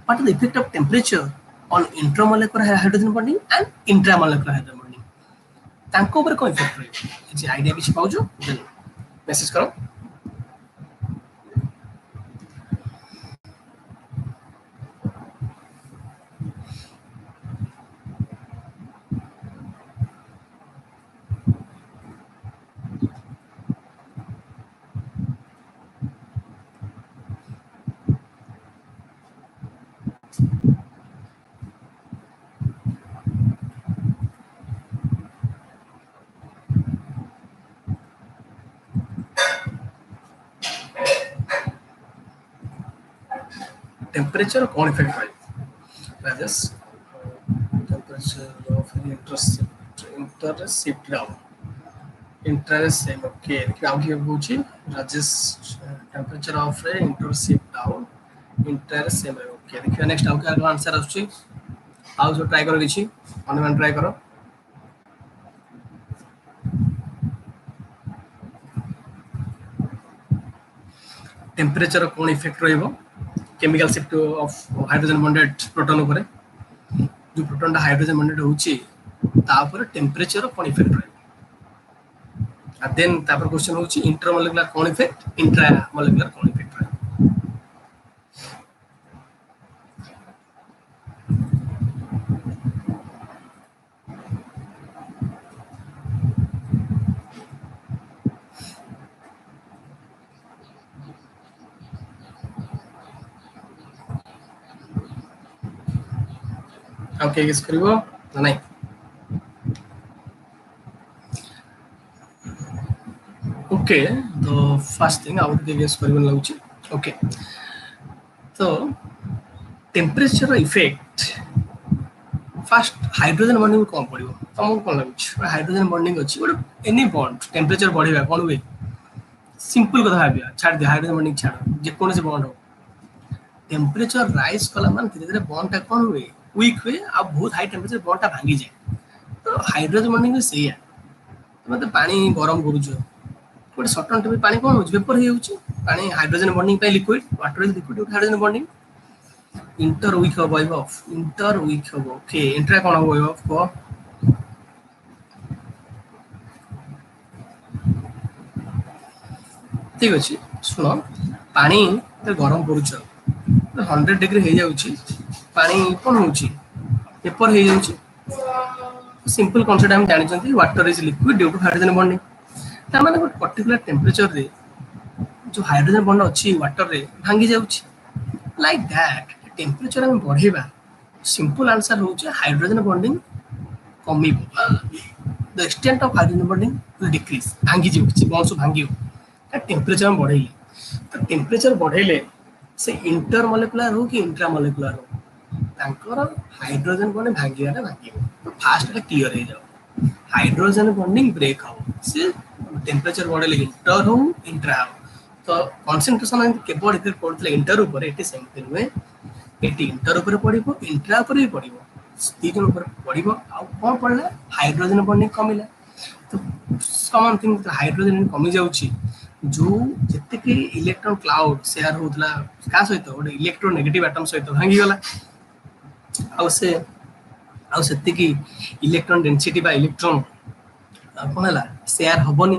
what is the effect of temperature on intermolecular hydrogen bonding and intramolecular hydrogen bonding तांको ऊपर कोन इफेक्ट रही जे आईडिया किछि पाउजो देन मेसेज करो टेम्परेचर कौन इफेक्ट रही राजेश टेम्परेचर ऑफ इंटरशिफ्ट डाउन इंटरसेम ओके देखिए आगे पूछी राजेश टेम्परेचर ऑफ इंटरशिफ्ट डाउन इंटरसेम ओके देखिए नेक्स्ट आगे आंसर आछी आउ जो ट्राई करो किछि अनुमान ट्राई करो टेम्परेचर कौन इफेक्ट रहिबो chemical shift of hydrogen bonded proton ऊपर जो प्रोटॉन हाइड्रोजन बॉन्डेड होची ता ऊपर टेम्परेचर कोन इफेक्ट रही आ देन तापर क्वेश्चन होची इंटरमोलेकुलर कोन इफेक्ट इंट्रा मोलेकुलर कोन इफेक्ट रही ओके गेस करिवो ना नहीं ओके तो फर्स्ट थिंग आउट के गेस करिवो लागुची ओके तो temperature effect first hydrogen bonding कोन पड़िवो तुमको कोन लागुची हाइड्रोजन बॉन्डिंग अछि बट एनी बॉन्ड टेम्परेचर बढ़िबा कोन वे सिंपल कथा भाबिया छाड़ दे हाइड्रोजन बॉन्डिंग छाड़ जे कोन से बॉन्ड हो टेम्परेचर राइज कला मान धीरे धीरे बॉन्ड टा कोन हुए वीक हुए आ बहुत हाई टेम्परेचर बॉन्ड टा भांगी जाए तो हाइड्रोजन बॉन्डिंग से या तुम पानी गरम करूछ गोटे सर्टन टाइम पानी कोन हो वेपर हे होची पानी हाइड्रोजन बॉन्डिंग पे liquid water is liquid hydrogen bonding inter weak हो ओके इंट्रा कोन हो को ठीक अछि सुनो पानी गरम करूछ 100 डिग्री हे जाउची पानी कोन होची पेपर हे जाउची सिंपल कांसेप्ट हम जानि water is liquid due to hydrogen bonding ता माने पर्टिकुलर टेम्परेचर रे जो हाइड्रोजन बॉन्ड अच्छी वाटर रे भांगी जाउछि लाइक दैट टेम्परेचर हम बढ़ेबा सिंपल आंसर होउछि हाइड्रोजन बॉन्डिंग कमिबो the extent of hydrogen bonding will decrease भांगी जाउछि बॉन्ड्स भांगी टेम्परेचर हम बढ़ेले तो टेम्परेचर बढ़ेले से इंटर मॉलिक्यूलर हो कि इंट्रा मॉलिक्यूलर हो तांकर हाइड्रोजन बॉन्ड भांगियाटा भांगिबो तो फास्ट एटा क्लियर हो जाओ हाइड्रोजन बॉन्डिंग ब्रेक हो से टेम्परेचर बढ़ेले इंटर हो इंट्रा हो तो कंसंट्रेशन केवल इधर पड़ता इंटर ऊपर एटी सेमती नुहे एटी इंटर ऊपर पड़ो इंट्रा ऊपर भी पड़ो दीजन ऊपर पड़ो आ कौन पड़ला हाइड्रोजन बॉन्डिंग कमिला तो कॉमन थिंग हाइड्रोजन कमी जाउछि जो जत्ते इलेक्ट्रॉन क्लाउड शेयर होतला का सहित गोटे इलेक्ट्रोनेगेटिव एटम सहित भांगी गला आ से इलेक्ट्रॉन डेंसिटी बा इलेक्ट्रॉन कौन है शेयर हबनी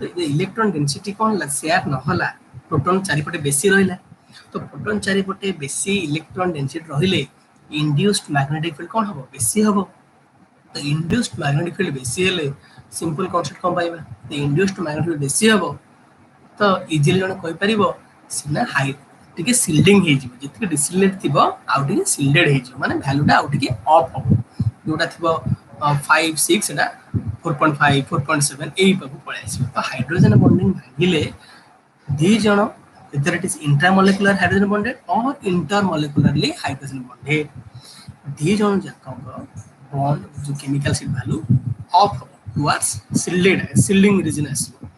तो इलेक्ट्रॉन डेंसिटी कौन है शेयर न होला प्रोटॉन चारिपटे बेसी रहिला तो प्रोटॉन चारिपटे बेसी इलेक्ट्रॉन डेंसिटी रहिले इंड्यूस्ड मैग्नेटिक फील्ड कौन हबो बेसी हबो तो इंड्यूस्ड मैग्नेटिक फील्ड बेसी हेले सिंपल कांसेप्ट कोन पाइबा तो इंड्यूस्ड मैग्नेटिक फील्ड बेसी हबो तो इजीली जने कहि परिबो सिना हाई टिके सील्डिंग हे जिवो जति डिसिलेट थिबो आउ टिके सील्डेड हे जिवो माने वैल्यूटा आउ टिके ऑफ हबो जोटा थिबो 5 6 एटा 4.5 4.7 एई पाखु पळे आसीबो तो हाइड्रोजन बॉन्डिंग भागिले दी जण इधर इट इज इंट्रामोलेकुलर हाइड्रोजन बॉन्डेड और इंटरमोलेकुलरली हाइड्रोजन बॉन्डेड दी जण जाकंग बॉन्ड जो केमिकल सीट वैल्यू ऑफ हबो टुवर्ड्स सील्डिंग रीजन आसीबो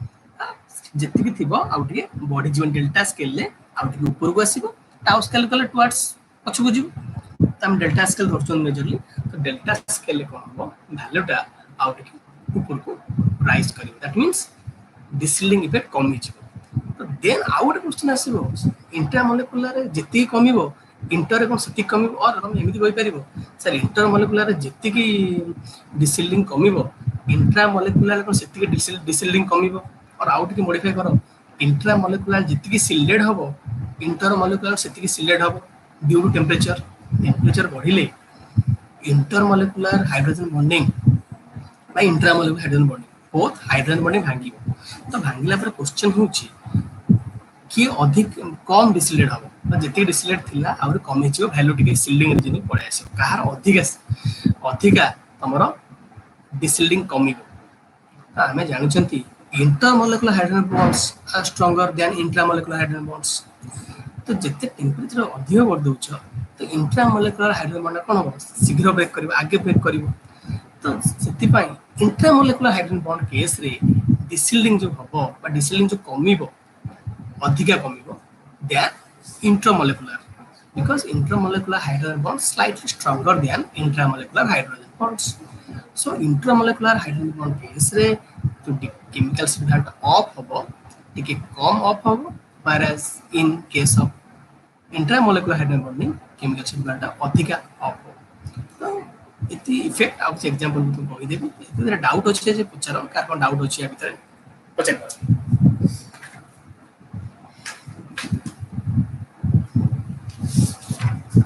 जति भी थिबो आउ टिके बॉडी जीवन डेल्टा स्केल ले आउ टिके ऊपर को आसीबो टाउ स्केल कले टुवर्ड्स पछको जिवो तम डेल्टा स्केल धरछन मेजरली तो डेल्टा स्केल ले कोन हबो वैल्यूटा आउ टिके ऊपर को राइज करिवो दैट मींस डिसिल्डिंग इफेक्ट कमी जिवो तो देन आउ क्वेश्चन आसीबो इंट्रामोलेकुलर जति कमिवो इंटर कोन सति कमिवो और हम एमिति कहि परिबो सर इंटरमोलेकुलर जति की डिसिल्डिंग कमिवो इंट्रामोलेकुलर कोन सति की डिसिल्डिंग कमिवो और आउट की मॉडिफाई करो इंट्रा मॉलिक्यूलर जितकी सील्डेड हबो इंटर मॉलिक्यूलर सेतिकी सील्डेड हबो ड्यू टू टेम्परेचर बढ़िले intermolecular hydrogen bonding by intramolecular hydrogen bonding both hydrogen bonding भांगिबो तो भांगिला पर क्वेश्चन होची कि अधिक कम डिसिलेट हबो तो जति डिसिलेट थिला और कम हिचो वैल्यू टिके सील्डिंग रीजन पळे आसी कहार अधिका तमरो डिसिल्डिंग कमिबो तो हमें जानुचंती intermolecular hydrogen bonds are stronger than intramolecular hydrogen bonds तो जते टेम्परेचर अधिक बढ़ दउछ तो इंट्रामोलेकुलर हाइड्रोजन बॉन्ड कोन हो शीघ्र ब्रेक करिवो आगे ब्रेक करिवो तो सेति पई इंट्रामोलेकुलर हाइड्रोजन बॉन्ड केस रे डिसिल्डिंग जो हबो बा डिसिल्डिंग जो कमिवो अधिका कमिवो that इंट्रामोलेकुलर because intramolecular hydrogen bonds slightly stronger than intramolecular hydrogen bonds so intramolecular hydrogen bond case रे तो chemical substance off hobo टिके कम ऑफ होबो whereas in case of intramolecular hydrogen bonding chemical substance अधिका ऑफ हो तो इति effect आउ example तो कहि देबी इतरे डाउट अछि जे पुछारो कार्बन डाउट अछि या भीतर पछे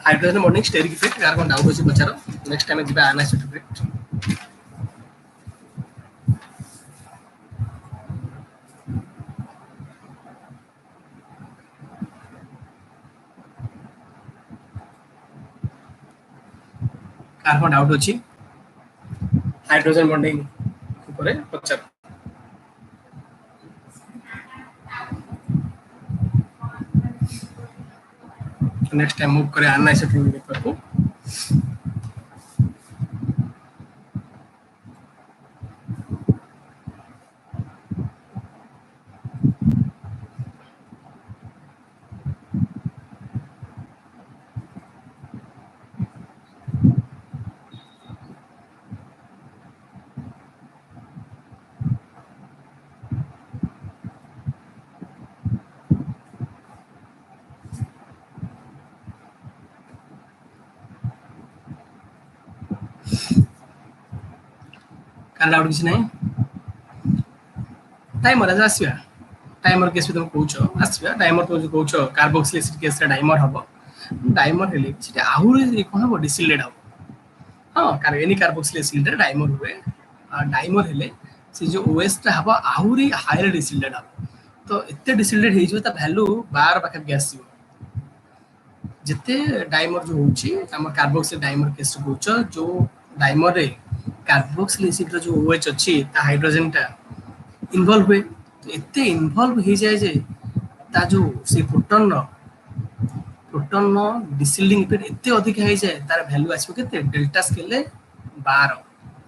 hydrogen bonding steric effect carbon doubt अछि पछारो नेक्स्ट टाइम दिबा एनालिसिस इफेक्ट कार्बन डाउट अछि हाइड्रोजन बॉन्डिंग ऊपर पछारो नेक्स्ट टाइम मूव करे एनालिसिस पेपर को कान डाउट किछ नै टाइमर आज आसीबा टाइमर केस तुम कहूछ आसीबा टाइमर तो जो कहूछ कार्बोक्सिल एसिड केस रे टाइमर हबो टाइमर हेले सेटा आहुरी कोन हबो डिसिलेट हबो हां कार एनी कार्बोक्सिल एसिड रे टाइमर हुए आ टाइमर हेले से जो ओएस ता हबो आहुरी हायर डिसिलेट हबो तो एते डिसिल्टेड हे जो ता वैल्यू 12 पाखे गैस जिते डाइमर जो होची हम कार्बोक्सिल डाइमर केस होछ जो डाइमर रे कार्बोक्सिल एसिड रो जो OH अछि ता हाइड्रोजन ता इन्वॉल्व हुए तो एते इन्वॉल्व हो जाए जे ता जो से प्रोटॉन नो डिसिल्डिंग इफेक्ट एते अधिक है जाए तार वैल्यू आछो केते डेल्टा स्केल रे 12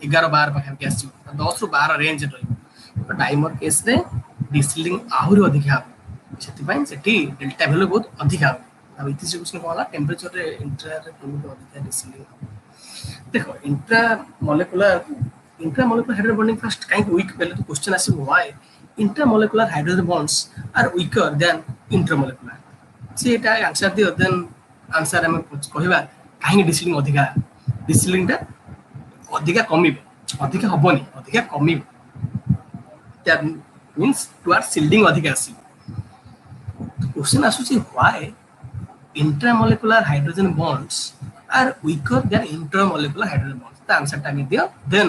11 12 पाखे के आछो 10 रु 12 रेंज रही तो डाइमर केस रे डिसिल्डिंग आहुरी अधिक हा सेति पई सेठी डेल्टा वैल्यू बहुत अधिक हा अब इति से क्वेश्चन कहला टेंपरेचर रे इंट्रा रे बहुत अधिक डिसिल्डिंग देखो intramolecular hydrogen bonding first kind weak पहले तो क्वेश्चन आसी why intramolecular hydrogen bonds are weaker than intramolecular से एटा आंसर दियो देन आंसर हम कहबा काहे डिसिल्डिंग अधिका डिसिल्डिंग ता अधिका कमिबो अधिका हबनी अधिका कमिबो दैट मींस टुवर्ड सिल्डिंग अधिका आसी क्वेश्चन आसुची why intramolecular hydrogen bonds are weaker than intermolecular hydrogen bonds. The answer time दियो then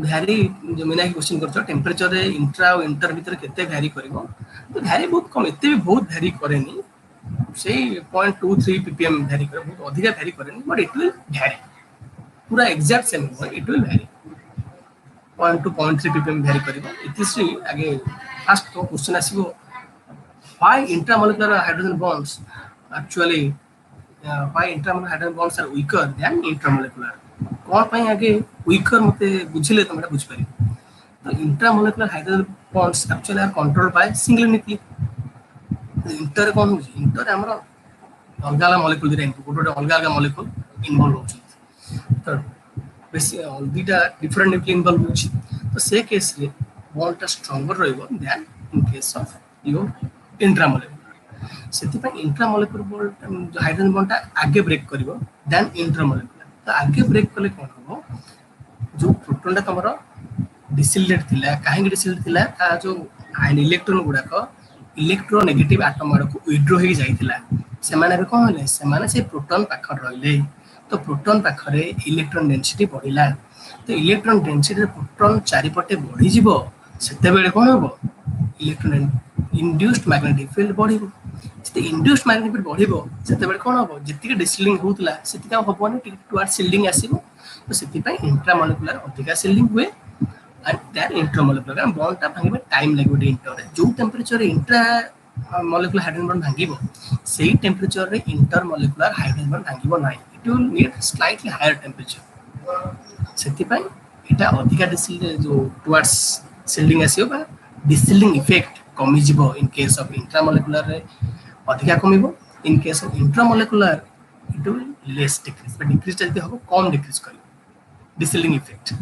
vary जो मैंने क्वेश्चन करछो टेंपरेचर रे इंट्रा और इंटर भीतर केते वैरी करबो तो वैरी बहुत कम एते भी बहुत वैरी करेनी से 0.23 ppm वैरी करे बहुत अधिक वैरी करेनी बट इट विल वैरी पूरा एग्जैक्ट सेम हो it will vary 0.2 0.3 ppm vary करबो इतिश्री आगे फर्स्ट तो क्वेश्चन आसीबो why intramolecular hydrogen bonds actually why intramolecular hydrogen bonds are weaker than intermolecular कौन पाई आगे weaker मते बुझिले तमरा बुझ पारी तो intramolecular hydrogen bonds actually are controlled by single nuclei inter कौन इंटर हमरा अलग अलग मॉलिक्यूल दिरे गोटे अलग अलग मॉलिक्यूल इन्वॉल्व होची तो बेसी दुटा डिफरेंट न्यूक्लिय इन्वॉल्व होची तो से केस रे बॉन्ड ता स्ट्रांगर रहइबो than in case of your intramolecular सेति पय इंट्रामोलेकुलर बॉन्ड हाइड्रोजन बॉन्ड ता आगे ब्रेक करिवो देन इंट्रामोलेकुलर तो आगे ब्रेक कले कोन हो जो प्रोटॉन ता तमरो डिसिल्टेड थिला काहे डिसिल्टेड थिला ता जो आयन इलेक्ट्रॉन गुडा को इलेक्ट्रोनेगेटिव एटम आडको विथड्रॉ हे जाइथिला से माने बे कोन होले से माने से प्रोटॉन पाखर रहले तो प्रोटॉन पाखरे इलेक्ट्रॉन डेंसिटी बढ़िला तो इलेक्ट्रॉन डेंसिटी प्रोटॉन चारिपटे बढ़ी जिवो सेते बेले कोन होबो इलेक्ट्रॉन इंड्यूस्ड मैग्नेटिक फील्ड बढ़िबो जते इंड्यूस्ड मैग्नेटिक फील्ड बढ़िबो सेते बेले कोन होबो जति डिसिल्डिंग होतला सेति का होबोनी टुवर्ड सिल्डिंग आसीबो तो सेति पय इंट्रामोलेकुलर अधिका सिल्डिंग हुए एंड देन इंट्रामोलेकुलर बॉन्ड ता भांगिबे टाइम लागो इंटर रे जो temperature intra molecular hydrogen bond भांगिबो सेही टेंपरेचर रे इंटरमोलेकुलर हाइड्रोजन बॉन्ड भांगिबो नाही it will need slightly higher temperature सेति पय एटा अधिका डिसिल्ड जो टुवर्ड्स सिल्डिंग आसीबो बा डिसिल्डिंग इफेक्ट कमी जिवो इन केस ऑफ इंट्रामोलेकुलर रे अधिका कमिबो in case of intramolecular it will less decrease but decrease जल्दी होबो कम डिक्रीज करिवो deshielding effect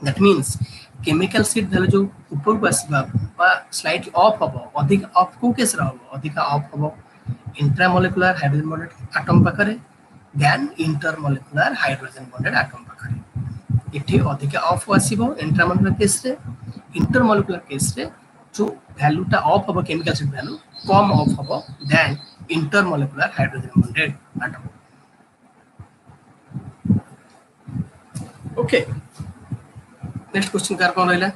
that means chemical shift value जो ऊपर को आसीबा बा स्लाइटली ऑफ होबो अधिक ऑफ को केस रहबो अधिका ऑफ होबो इंट्रामोलेकुलर हाइड्रोजन बॉन्डेड एटम पाखरे then intermolecular hydrogen bonded atom पाखरे इथे अधिका ऑफ आसीबो इंट्रामोलेकुलर केस रे इंटरमोलेकुलर केस रे जो वैल्यू ता ऑफ होबो केमिकल सीट वैल्यू कम ऑफ होबो then intermolecular hydrogen bonded atom okay next question कार कौन रहला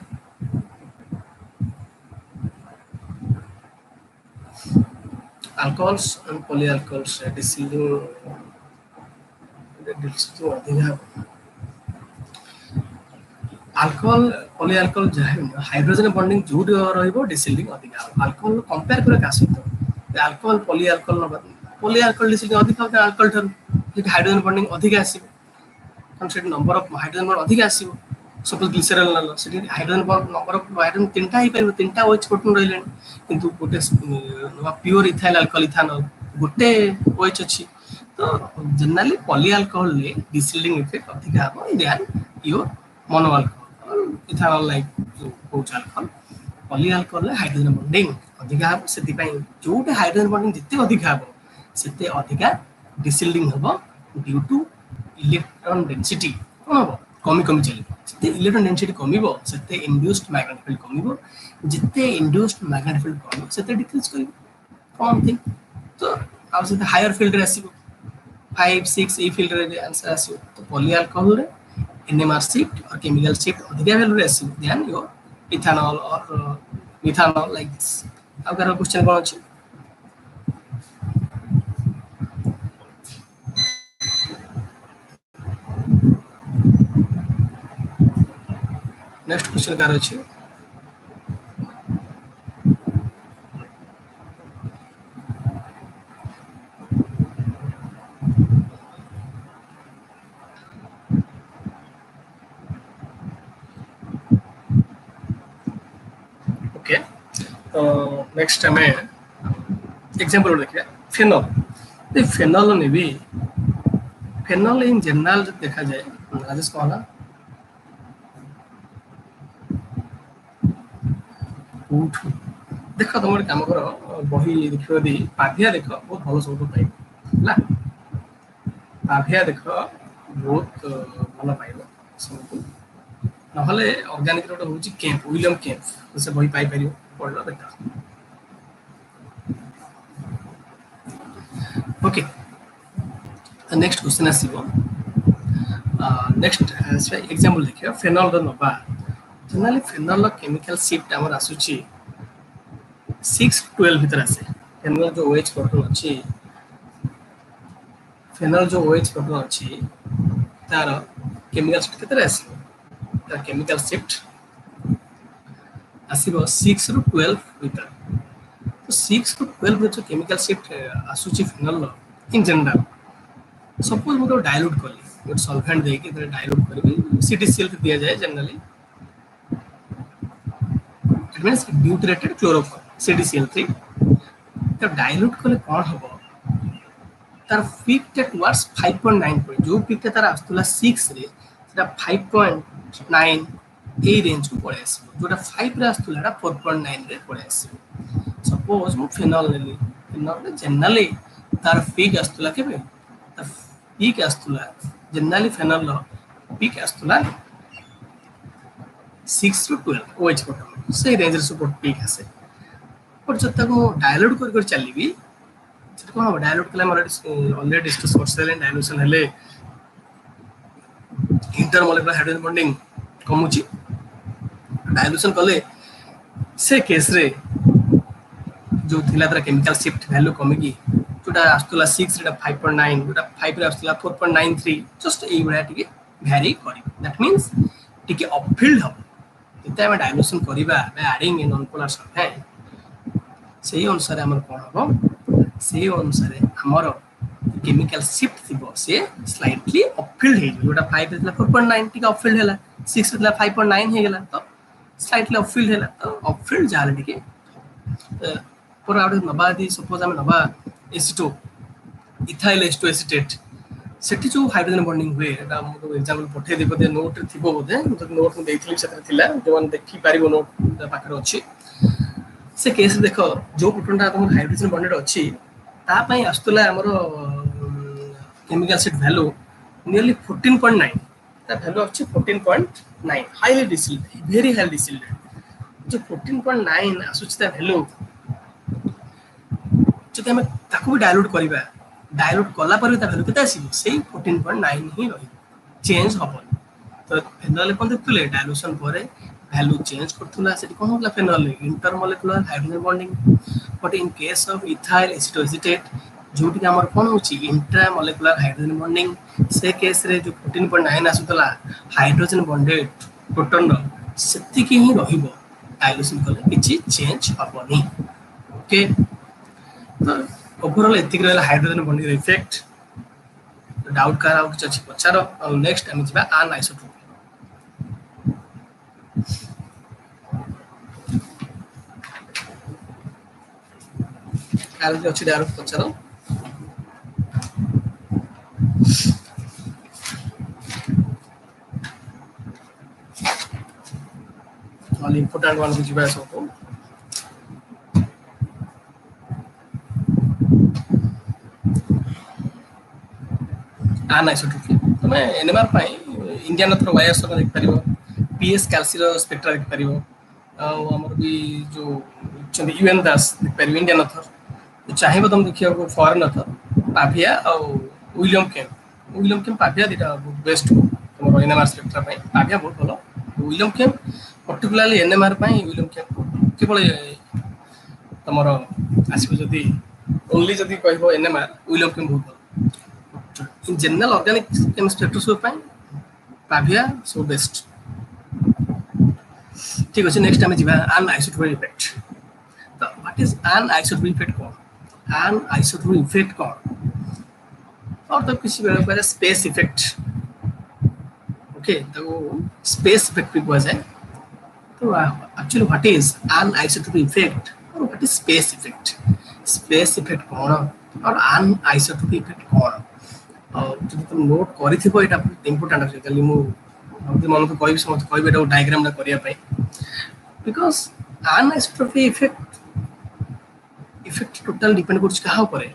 अल्कोहल्स एंड पॉलीअल्कोहल्स डिसिल्डिंग अधिका अल्कोहल पॉलीअल्कोहल हाइड्रोजन बॉन्डिंग जो रहइबो डिसिल्डिंग अधिका अल्कोहल कंपेयर करे का सहित अल्कोहल पॉलीअल्कोहल डिसिल्डिंग अधिका होता अल्कोहल थर हाइड्रोजन बॉन्डिंग अधिका आसीबो कारण सेट नंबर ऑफ हाइड्रोजन बॉन्ड अधिका आसीबो सपोज ग्लिसरॉल नलो सेठी hydrogen bond number of hydrogen तीनटा ही पाइबो तीनटा OH प्रोटॉन रहले किंतु गोटे प्योर इथाइल अल्कोहल इथानॉल गोटे OH अछि तो जनरली पॉलीअल्कोहल ले डिसिल्डिंग इफेक्ट अधिका हो then your mono alcohol ethanol like जो कोच अल्कोहल पॉलीअल्कोहल ले हाइड्रोजन बॉन्डिंग अधिका हो सेति पई जोटे हाइड्रोजन बॉन्डिंग जते अधिका हो सेते अधिका डिसिल्डिंग होबो ड्यू टू इलेक्ट्रॉन डेंसिटी कोन होबो कमी कमी चली जिते इलेक्ट्रॉन डेंसिटी कमिबो सेते इंड्यूस्ड मैग्नेटिक फील्ड कमिबो जिते इंड्यूस्ड मैग्नेटिक फील्ड कमिबो सेते डिक्रीज करिबो कॉमन थिंग तो अब सेते हायर फील्ड रे आसीबो 5 6 ए फील्ड रे आंसर आसीबो तो पॉलीअल्कोहल रे एनएमआर शिफ्ट और केमिकल शिफ्ट अधिका वैल्यू रे आसीबो ध्यान यो ethanol or methanol like this. ଆଉ କାହାର question କ'ଣ ଅଛି? ନେକ୍ସଟ question କାହାର ଅଛି? ओके तो नेक्स्ट हमें एग्जांपल देखिए फेनॉल ये फेनॉल ने भी फेनॉल इन जनरल जो देखा जाए राजेश कहला उठ देखो तुम काम कर बही देखियो दी पाभिया देख बहुत भलो सब पाइब ला पाभिया देख बहुत भलो पाइब सब नहले ऑर्गेनिक रोड होची कैंप विलियम कैंप से बही पाई परियो पढलो देखा ओके तो नेक्स्ट क्वेश्चन आसीबो नेक्स्ट एग्जांपल देखियो फेनॉल रो नबा जनरली फेनॉल केमिकल शिफ्ट हमर आसुची 6 12 भीतर आसे फेनॉल जो OH प्रोटॉन अछि फेनॉल जो OH प्रोटॉन अछि तार केमिकल शिफ्ट केते आसी तार केमिकल शिफ्ट आसीबो 6 रो 12 भीतर तो 6 रो 12 में जो केमिकल शिफ्ट आसुची फेनॉल इन जनरल सपोज मो डाइल्यूट करली एक सल्फेंट दे के डाइल्यूट करबी CTCl दिया जाए generally it means deuterated chloroform CTCl3 तो डाइल्यूट करले कोन हबो तार पीक टे टुवर्ड्स 5.9 पॉइंट जो पीक टे तार आस्तुला 6 रे सेटा 5.9 ए रेंज को पड़े आसी जोटा 5 रे आस्तुला 4.9 रे पड़े आसी सपोज मु फेनॉल लेली फेनॉल जनरली तार पीक आस्तुला केबे तार पीक आस्तुला जनरली फेनॉल लो पीक आस्तुला 6 to 12 OH प्रोटॉन से रेंज रे सपोर्ट पीक आसे पर जब तक मु डायल्यूट कर कर चली भी सेट कोन डायल्यूट कला ऑलरेडी डिस्कस करसेलेन डायल्यूशन हेले इंटरमोलेकुलर हाइड्रोजन बॉन्डिंग कमुची डायल्यूशन कले से केस रे जो थिला तरा केमिकल शिफ्ट वैल्यू कमेगी जोटा आस्तुला 6 रे 5.9 जोटा 5 रे आस्तुला 4.93 जस्ट ए बडा टिके वैरी करी दैट मींस टिके अपफिल्ड हो इता हम डायल्यूशन करिबा बा adding in non polar sulphate से अनुसार हमर कोन हो से अनुसार हमर केमिकल शिफ्ट थिबो से स्लाइटली अपफिल्ड हे जोटा 5 रे 4.9 टिके अपफिल्ड होला 6 रे 5.9 हे गेला तो स्लाइटली अपफिल्ड होला तो अपफिल्ड जाले टिके पर आउट नबादी सपोज हम नबा एसिटो इथाइल एसिटो एसिटेट सेठी जो हाइड्रोजन बॉन्डिंग हुए एटा हमको एग्जांपल पठे देबो दे नोट रे थिबो बोदे तो नोट में देइथिली सेटा थिला जोन देखि पारिबो नोट पाखर अछि से केस देखो जो प्रोटॉनटा तुम हाइड्रोजन बॉन्डेड अछि ता पई आस्तुला हमरो केमिकल शिफ्ट वैल्यू नियरली 14.9 ता वैल्यू अछि 14.9 हाईली डिसिल्ड वेरी हाईली डिसिल्ड जो 14.9 आसुछि ता वैल्यू जदि हम ताकू भी डायल्यूट करिबा डायल्यूट कला पर ता वैल्यू केते आसीबो सेही 14.9 ही रही चेंज हबो तो फेनॉल कोन देखले डायल्यूशन परे वैल्यू चेंज करथुला सेठी कोन होला phenol intermolecular hydrogen bonding but in case of ethyl acetoacetate जोटी हमर कोन होची इंट्रामोलेकुलर हाइड्रोजन बॉन्डिंग से केस रे जो 14.9 आसुतला हाइड्रोजन बॉन्डेड प्रोटॉन सेति की ही रहिबो डायल्यूशन कले किछि चेंज हबोनी ओके तो ओवरऑल एतिक रहला हाइड्रोजन बॉन्डिंग इफेक्ट डाउट कर आउ किछ अछि पछारो और नेक्स्ट हम जिबा अनआइसोट्रोपी काल जे अछि डाउट पछारो ऑल इंपोर्टेंट वन बुझिबा सब अनआइसोट्रोपी तमे एनएमआर पाई इंडियन अथर वायर्स देख परिबो पीएस कैल्शियम स्पेक्ट्रा देख परिबो हमर भी जो चंदी यूएन दास देख परिबो इंडियन अथर तो चाहिबो तुम देखियो को फॉरेन अथर पाभिया और विलियम केम पाभिया दिटा बेस्ट हमर एनएमआर स्पेक्ट्रा पाई पाभिया बहुत भलो विलियम केम पर्टिकुलाली एनएमआर विलियम केवल तुमर आसो जदि ओनली जदि कह एनएमआर विलियम केम बहुत in general organic chemistry spectroscopy पाभिया सो बेस्ट ठीक अच्छे नेक्स्ट आम जा आन आइसोटोपिक इफेक्ट तो what is anisotropic effect कौन आन आइसोटोपिक इफेक्ट कौन और तो किसी बेले स्पेस इफेक्ट ओके तो स्पेस इफेक्ट भी कहा जाए तो actually what is anisotropic effect और व्हाट इज स्पेस इफेक्ट कौन और आन आइसोटोपिक इफेक्ट कौन और जो तुम नोट करिथिबो एटा इंपोर्टेंट अछि खाली मु हमते मन को कहबी समझ कहबी एटा डायग्राम ला करिया पई बिकॉज़ आन आइसोटोपिक इफेक्ट टोटल डिपेंड करछ कहा ऊपर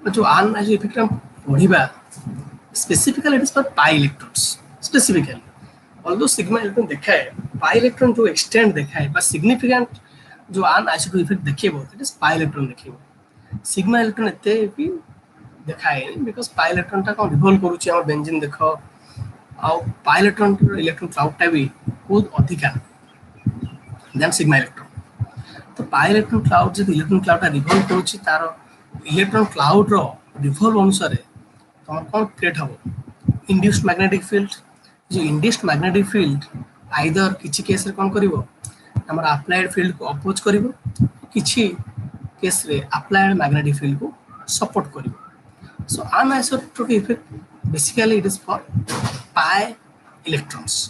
जो आन आइसोटोपिक इफेक्ट हम पढिबा specifically it is for pi electrons specifically although sigma electron देखाए पाई इलेक्ट्रॉन जो एक्सटेंड देखाए बा सिग्निफिकेंट जो आन आइसोटोपिक इफेक्ट देखिबो दैट इज पाई इलेक्ट्रॉन देखिबो सिग्मा इलेक्ट्रॉन एते भी देखाए बिकॉज़ पाई इलेक्ट्रॉन टा कोन रिवॉल्व करूची हम बेंजीन देखो आ पाई इलेक्ट्रॉन इलेक्ट्रॉन क्लाउड टा भी बहुत अधिका देन सिग्मा इलेक्ट्रॉन तो पाई इलेक्ट्रॉन क्लाउड जो इलेक्ट्रॉन क्लाउड टा रिवॉल्व करूची तार इलेक्ट्रॉन क्लाउड रो रिवॉल्व अनुसार तो कौन क्रिएट हो इंड्यूस्ड मैग्नेटिक फील्ड जो इंड्यूस्ड मैग्नेटिक फील्ड आइदर किछि केस रे कोन करिवो हमर अप्लाइड फील्ड को अपोज करिवो किछि केस रे अप्लाइड मैग्नेटिक फील्ड को सपोर्ट करिवो so anisotropic effect basically it is for pi electrons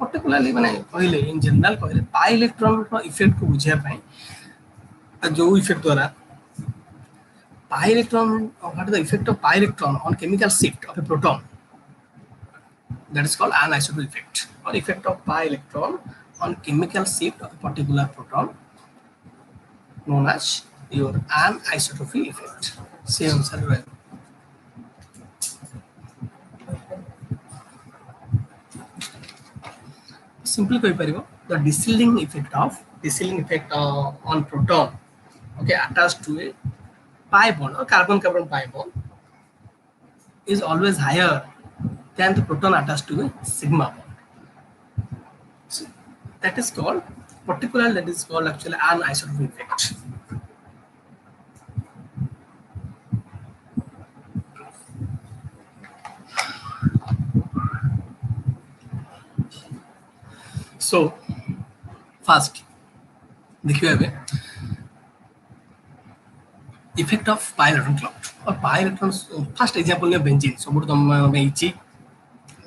particularly माने कहले इन जनरल कहले पाई इलेक्ट्रॉन रो इफेक्ट को बुझिया पई जो इफेक्ट द्वारा pi electron what is the effect of pi electron on chemical shift of a proton that is called anisotropic effect or effect of pi electron on chemical shift of a particular proton known as your anisotropic effect same answer right simply koi paribo the desilting effect on proton okay attached to a pi bond or carbon pi bond is always higher than the proton attached to a sigma bond. So that is called particular that is called actually anisotropic effect. So first देखिए अबे effect of pi electron cloud और pi electron first example ने benzene सब तुम बेंची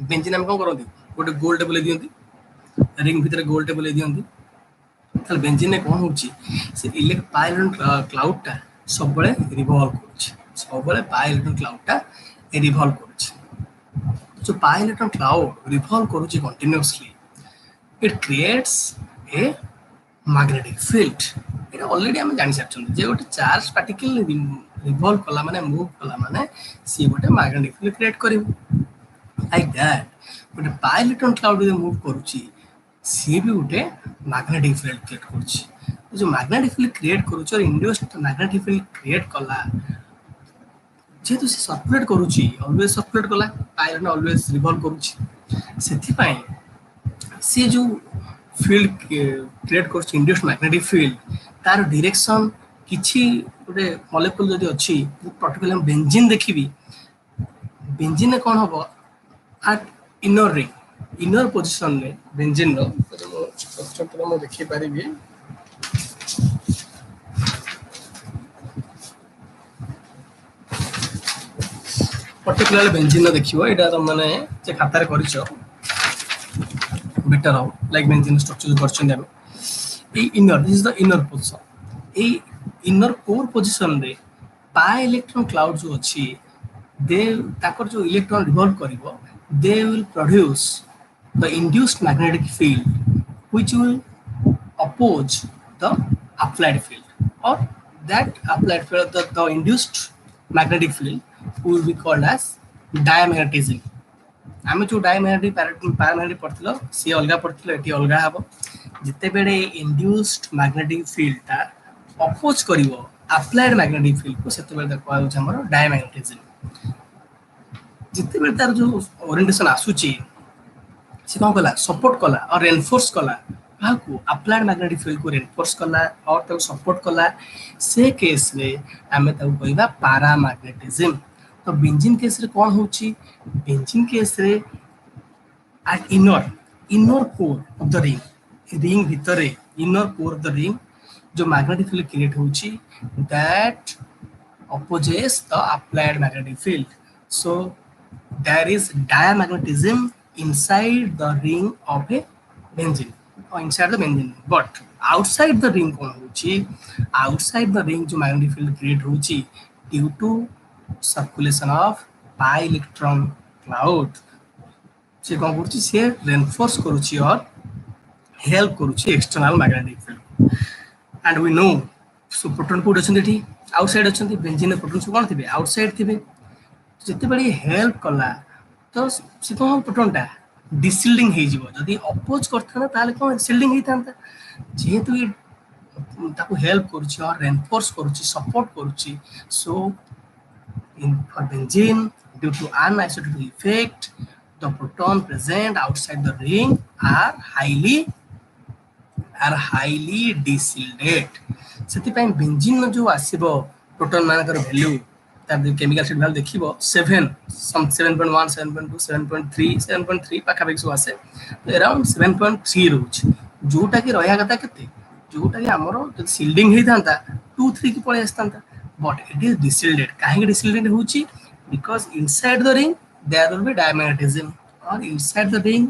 benzene हम कोन करंती गोटे गोल table दियंती ring भीतर गोल टेबल दियंती ताल बेंजीन ने कोन होची से इलेक्ट्रॉन पाई इलेक्ट्रॉन क्लाउड टा सब बळे रिवॉल्व करछ सब बळे पाई इलेक्ट्रॉन क्लाउड टा रिवॉल्व करछ जो पाई इलेक्ट्रॉन क्लाउड रिवॉल्व करछ continuously it creates a magnetic field এটা অলরেডি আমি জানি সারছন্তি যে গোটে চার্জ পার্টিকল রিভলভ কলা মানে মুভ কলা মানে সি গোটে ম্যাগনেটিক ফিল্ড ক্রিয়েট করিব লাইক দ্যাট গোটে পাই ইলেক্ট্রন ক্লাউড যে মুভ করুচি সি বি গোটে ম্যাগনেটিক ফিল্ড ক্রিয়েট করুচি जो मैग्नेटिक फील्ड क्रिएट करूछ और इंड्यूस्ड मैग्नेटिक फील्ड क्रिएट कला जेतु से सर्कुलेट करूची ऑलवेज सर्कुलेट कला पाई इलेक्ट्रॉन ऑलवेज रिवॉल्व करूची सेथि पई से जो फील्ड क्रिएट करछ इंड्यूस्ड मैग्नेटिक फील्ड तार डायरेक्शन किछि गोटे मॉलिक्यूल जदि अछि पर्टिकुलर बेंजीन देखिबी बेंजीन ने कोन हबो eight inner ring inner position में बेंजीन रो स्ट्रक्चर में देखि परिबी पर्टिकुलर बेंजीन देखिबो एटा त माने जे खाता रे करिछो बेटर हो लाइक बेंजीन स्ट्रक्चर जो करछन हम a inner this is the inner position a inner core position रे पाई इलेक्ट्रॉन क्लाउड जो अछि दे ताकर जो इलेक्ट्रॉन रिवॉल्व करिवो they will produce the induced magnetic field which will oppose the applied field or that applied field the induced magnetic field will be called as diamagnetism आमे जो diamagnetic paramagnetic पड़थिलो सी अलगा पड़थिलो eighty अलगा हबो जते बेडे induced magnetic field ता oppose करिवो applied magnetic field को सेते बेले देखवा हो हमर डायमैग्नेटिज्म जते बेले तार जो ओरिएंटेशन आसुची से कौन कला सपोर्ट कला और रेनफोर्स कला काकू अप्लाइड मैग्नेटिक फील्ड को रेनफोर्स कला और ताको सपोर्ट कला से केस रे आमे ताको कहबा पैरामैग्नेटिज्म तो बेंजीन केस रे कोन होची बेंजीन केस रे at inner core of the ring भितरे inner core of the ring जो magnetic field create होची that opposes the applied magnetic field so there is diamagnetism inside the ring of a benzene or inside the benzene but outside the ring कौन होची outside the ring जो magnetic field create होची due to circulation of pi electron cloud से कौन करुच्ची से reinforce करुच्ची और help करुच्ची external magnetic field and we know so proton कोड अछंती एठी आउटसाइड अछंती बेंजीन प्रोटॉन सब कोन थिबे आउटसाइड थिबे जते बड़ी हेल्प कला तो से कोन प्रोटॉनटा डिसिल्डिंग हे जिवो जदी अपोज करथना ताले कोन सिल्डिंग हे थांता जेहेतु ये ताको हेल्प करुच्ची और रेनफोर्स करुच्ची सपोर्ट करुच्ची so in for benzene due to anisotropic effect the proton present outside the ring are highly dishielded सेति पय बेंजीन जो आसीबो प्रोटॉन मानकर वैल्यू तार केमिकल स्टेट वैल्यू देखिबो 7 सम 7.1 7.2 7.3 7.3 पाखा बेक सो आसे अराउंड 7.3 रोच जोटा कि रहया कथा केते जोटा कि हमरो जब सील्डिंग हे थांता 2 3 की पळे आस्तांता बट इट इज डिसिल्डेड काहे डिसिल्डेड होची because inside the ring there will be diamagnetism or inside the ring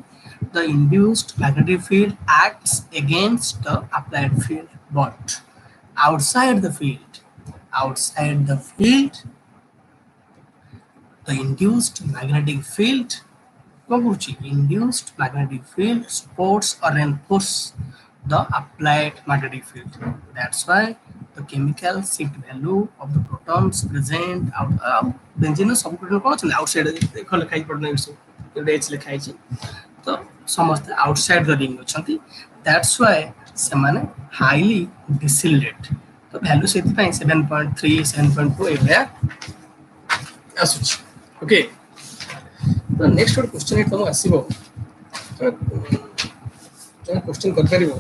the induced magnetic field acts against the applied field but outside the field the induced magnetic field induced magnetic field supports or reinforce the applied magnetic field that's why the chemical shift value of the protons present out benzene सब proton कोन छै outside देखो लिखाई पड़ना इस H लिखाई छै तो समस्त आउटसाइड द रिंग अछंती दैट्स व्हाई से माने हाईली डिसिल्डेड तो वैल्यू सेति पय 7.3 7.2 एवया आसुच ओके तो नेक्स्ट क्वेश्चन है तुम आसीबो तो क्वेश्चन कर परिबो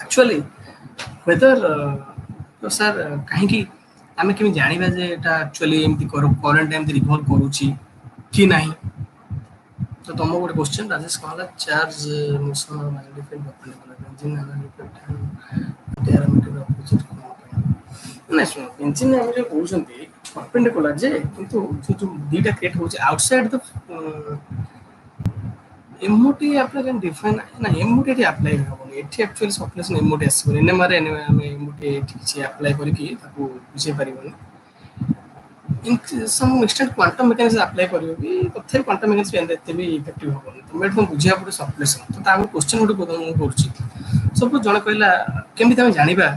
एक्चुअली वेदर तो सर कहीं कि आमे केमि जानिबा जे एटा एक्चुअली एमति करंट टाइम रिवॉल्व करूची कि नाही तो तुम गोटे क्वेश्चन राजेश कहला चार्ज मोशन और magnetic field perpendicular benzene analytic parameter opposite ना सुनो बेंजीन हम जो कहउछंती परपेंडिकुलर जे किंतु जो दीटा क्रिएट होचे outside the MOT apply can define ना एमओटी अप्लाई होबो एठी एक्चुअली सप्लेशन एमओटी आसीबो एनएमआर हम एमओटी ठीक अप्लाई करके ताको बुझे परिबो in some extent quantum mechanics apply करियो भी तथे क्वांटम मैकेनिक्स पे एते भी इफेक्टिव होबो तुम तुम बुझिया पड़े सप्लेशन तो ताको क्वेश्चन गोटे करछि सब जण कहला केमि तमे जानिबा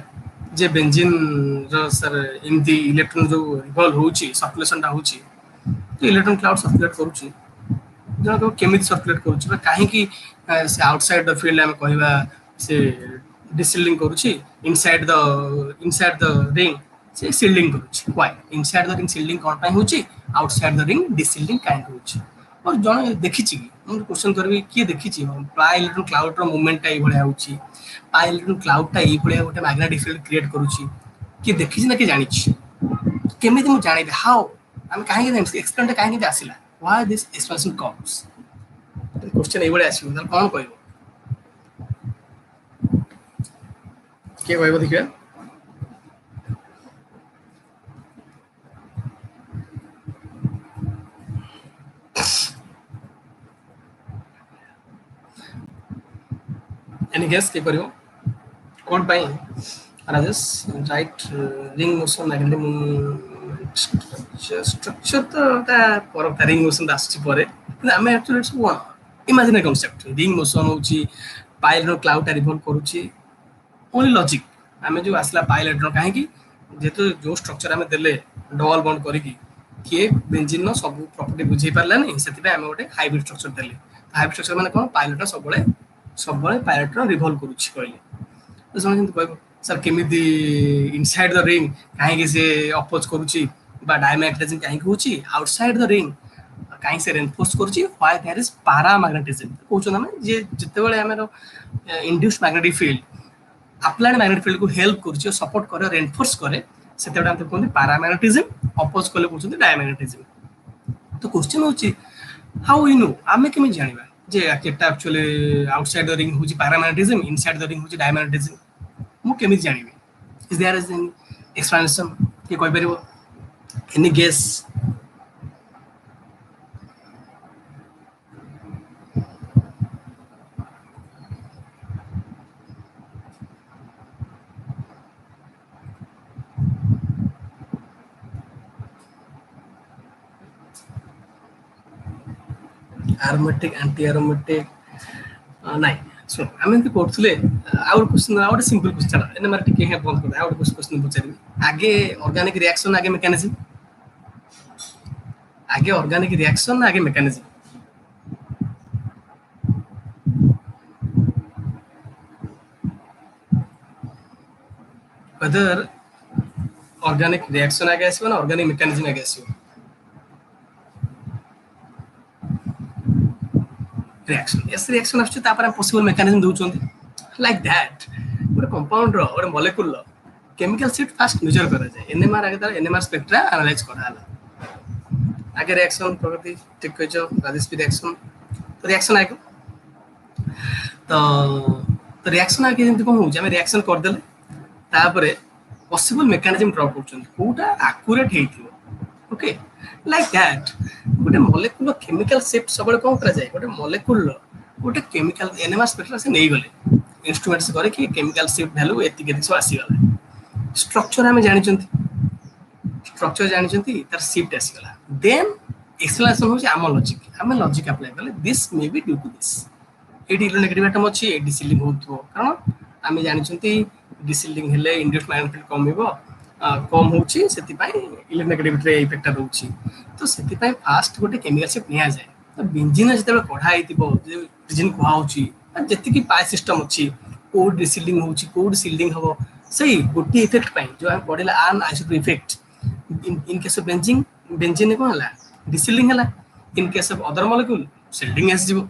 जे बेंजीन रो सर इनदी इलेक्ट्रॉन जो रिवॉल्व होउची सप्लेशन ता होउची तो इलेक्ट्रॉन क्लाउड सर्कुलेट करूची जो केमिति सर्कुलेट करूची काहे कि से आउटसाइड द फील्ड हम कहबा से डिसिल्डिंग करूची इनसाइड द रिंग से सील्डिंग करूची why inside the ring shielding कोन पय होची आउटसाइड द रिंग डिसिल्डिंग काहे होची और जण देखि छी हम क्वेश्चन करबी की देखि छी पाई इलेक्ट्रॉन क्लाउड रो मूवमेंट टा ई भले होची पाई इलेक्ट्रॉन क्लाउड टा ई भले गोटे मैग्नेटिक फील्ड क्रिएट करूची की देखि छी ना की जानि छी केमिति मु जानिबे हाउ हम काहे कि एक्सपेरिमेंट काहे कि आसिला why this expansion comes the question ei bole asibo then kon koibo ke koibo dekhiba any guess ke karibo kon pai rajesh right ring motion magnetic structure तो ता पर रिंग मोशन दासची परे हमें actually it's one imaginary concept ring motion होची pilot cloud revolve करूची only logic हमें जो आसला पाइलट काहे कि जेतो जो स्ट्रक्चर हमें देले डबल बॉन्ड करिकी के बेंजीन नो सब प्रॉपर्टी बुझे पारला नै सेति पे हमें गोटे हाइब्रिड स्ट्रक्चर देले हाइब्रिड स्ट्रक्चर माने कोन पाइलट सब बळे पाइलट रिवॉल्व करूची कहले तो समझ कहबो सर केमिति इनसाइड द रिंग काहे कि से अपोज करूची बा डायमैग्नेटिज्म काहे होची आउटसाइड द रिंग कहीं से रेनफोर्स करुच्ची व्हाई देयर इज पैरामैग्नेटिज्म कहउछन हम जे जतेबेले हमर induced magnetic field applied magnetic field को हेल्प करुच्ची सपोर्ट करे रेनफोर्स करे सेतेबेले हम कहते पैरामैग्नेटिज्म अपोज कले कहउछन डायमैग्नेटिज्म तो क्वेश्चन होची हाउ वी नो आमे केमे जानिबा जे केटा एक्चुअली आउटसाइड द रिंग होची पैरामैग्नेटिज्म इनसाइड द रिंग होची डायमैग्नेटिज्म मु केमे जानिबे is there is any explanation के कोइ परिबो any guess aromatic anti aromatic नहीं सुन आम एमती पढ़ुले आउ क्वेश्चन आउ सिंपल क्वेश्चन एने मार टिके हे बंद कर आउ क्वेश्चन पचारि आगे ऑर्गेनिक रिएक्शन आगे मैकेनिज्म आगे मैकेनिज्म whether organic reaction आगे आसीबो ना ऑर्गेनिक मैकेनिज्म आगे आसीबो reaction yes reaction आछी तापर हम पॉसिबल मैकेनिज्म दोउछंती लाइक दैट गोटे कंपाउंड रो गोटे मॉलिक्यूल रो केमिकल शिफ्ट फास्ट मेजर करा जाय एनएमआर आगे तार एनएमआर स्पेक्ट्रा एनालाइज करा हला आगे रिएक्शन प्रकृति ठीक कहजो राजेश रिएक्शन तो रिएक्शन आगे तो रिएक्शन आगे जेंति कोन हो जे हम रिएक्शन कर देले तापर पॉसिबल मैकेनिज्म ड्रॉ करछन कोटा एक्यूरेट हेतिबो ओके लाइक दैट गोटे मॉलिक्यूल केमिकल शिफ्ट सब कोन करा जाय गोटे मॉलिक्यूल गोटे केमिकल एनएमआर स्पेक्ट्रा से नै गले इंस्ट्रूमेंट से करे कि केमिकल शिफ्ट वैल्यू एति के सब आसी गला स्ट्रक्चर हम जानि चंती तार शिफ्ट आसी गला देन एक्सप्लेनेशन हो आम लॉजिक अप्लाई करले this may be due to this एडी इलेक्ट्रोनेगेटिव एटम अछि ए डिसिलिंग होतबो कारण हम जानि चंती डिसिलिंग हेले इंड्यूस्ड मैग्नेटिक फील्ड कमिबो कम होची सेति पाई इलेक्ट्रोनेगेटिविटी इफेक्ट रहउची तो सेति पाई फास्ट गोटे केमिकल शिफ्ट निया जाय तो बेंजीन जते कढ़ा आइतिबो जे रीजन को होची जति की पाई सिस्टम अछि कोड डिसिलिंग होची कोड सील्डिंग हबो सही गोटे इफेक्ट पाई जो हम पढिला anisotropic effect in case of benzene को हला डिसिलिंग हला in case of other molecule shielding आस जिवो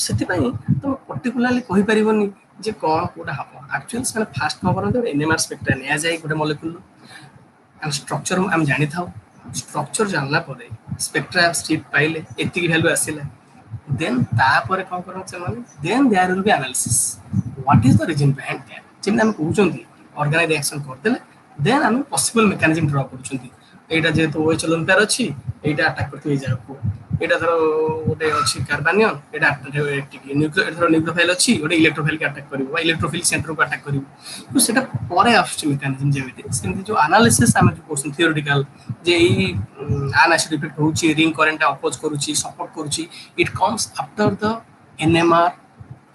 सेति पाई तो पर्टिकुलरली कहि परिबोनी जे कोन कोडा हबो एक्चुअली से फास्ट खबर तो एनएमआर स्पेक्ट्रा निया जाय गोटे मॉलिक्यूल एंड स्ट्रक्चर हम जानि थाउ स्ट्रक्चर जानला परे स्पेक्ट्रा स्ट्रिप पाइले एतिकी वैल्यू आसिला देन तापर कोन करन से माने then there will be analysis what is the reason behind that जेम हम कहउचंती ऑर्गेनिक रिएक्शन करदेले देन हम पॉसिबल मैकेनिज्म ड्रॉ करचंती एटा जे तो ओएच पेयर अछि एटा अटैक करथि जा को एटा धरो गोटे अछि कार्बनियन एटा न्यूक्लियोफाइल अछि गोटे इलेक्ट्रोफाइल के अटैक करिवो इलेक्ट्रोफिल सेंटर को अटैक करिवो तो सेटा परे आछि मैकेनिज्म जेमिति सेमिति जो एनालिसिस हम जो क्वेश्चन थियोरेटिकल जे ई अनआइसोटोप इफेक्ट होछि रिंग करंट अपोज करूछि सपोर्ट करूछि it comes after the NMR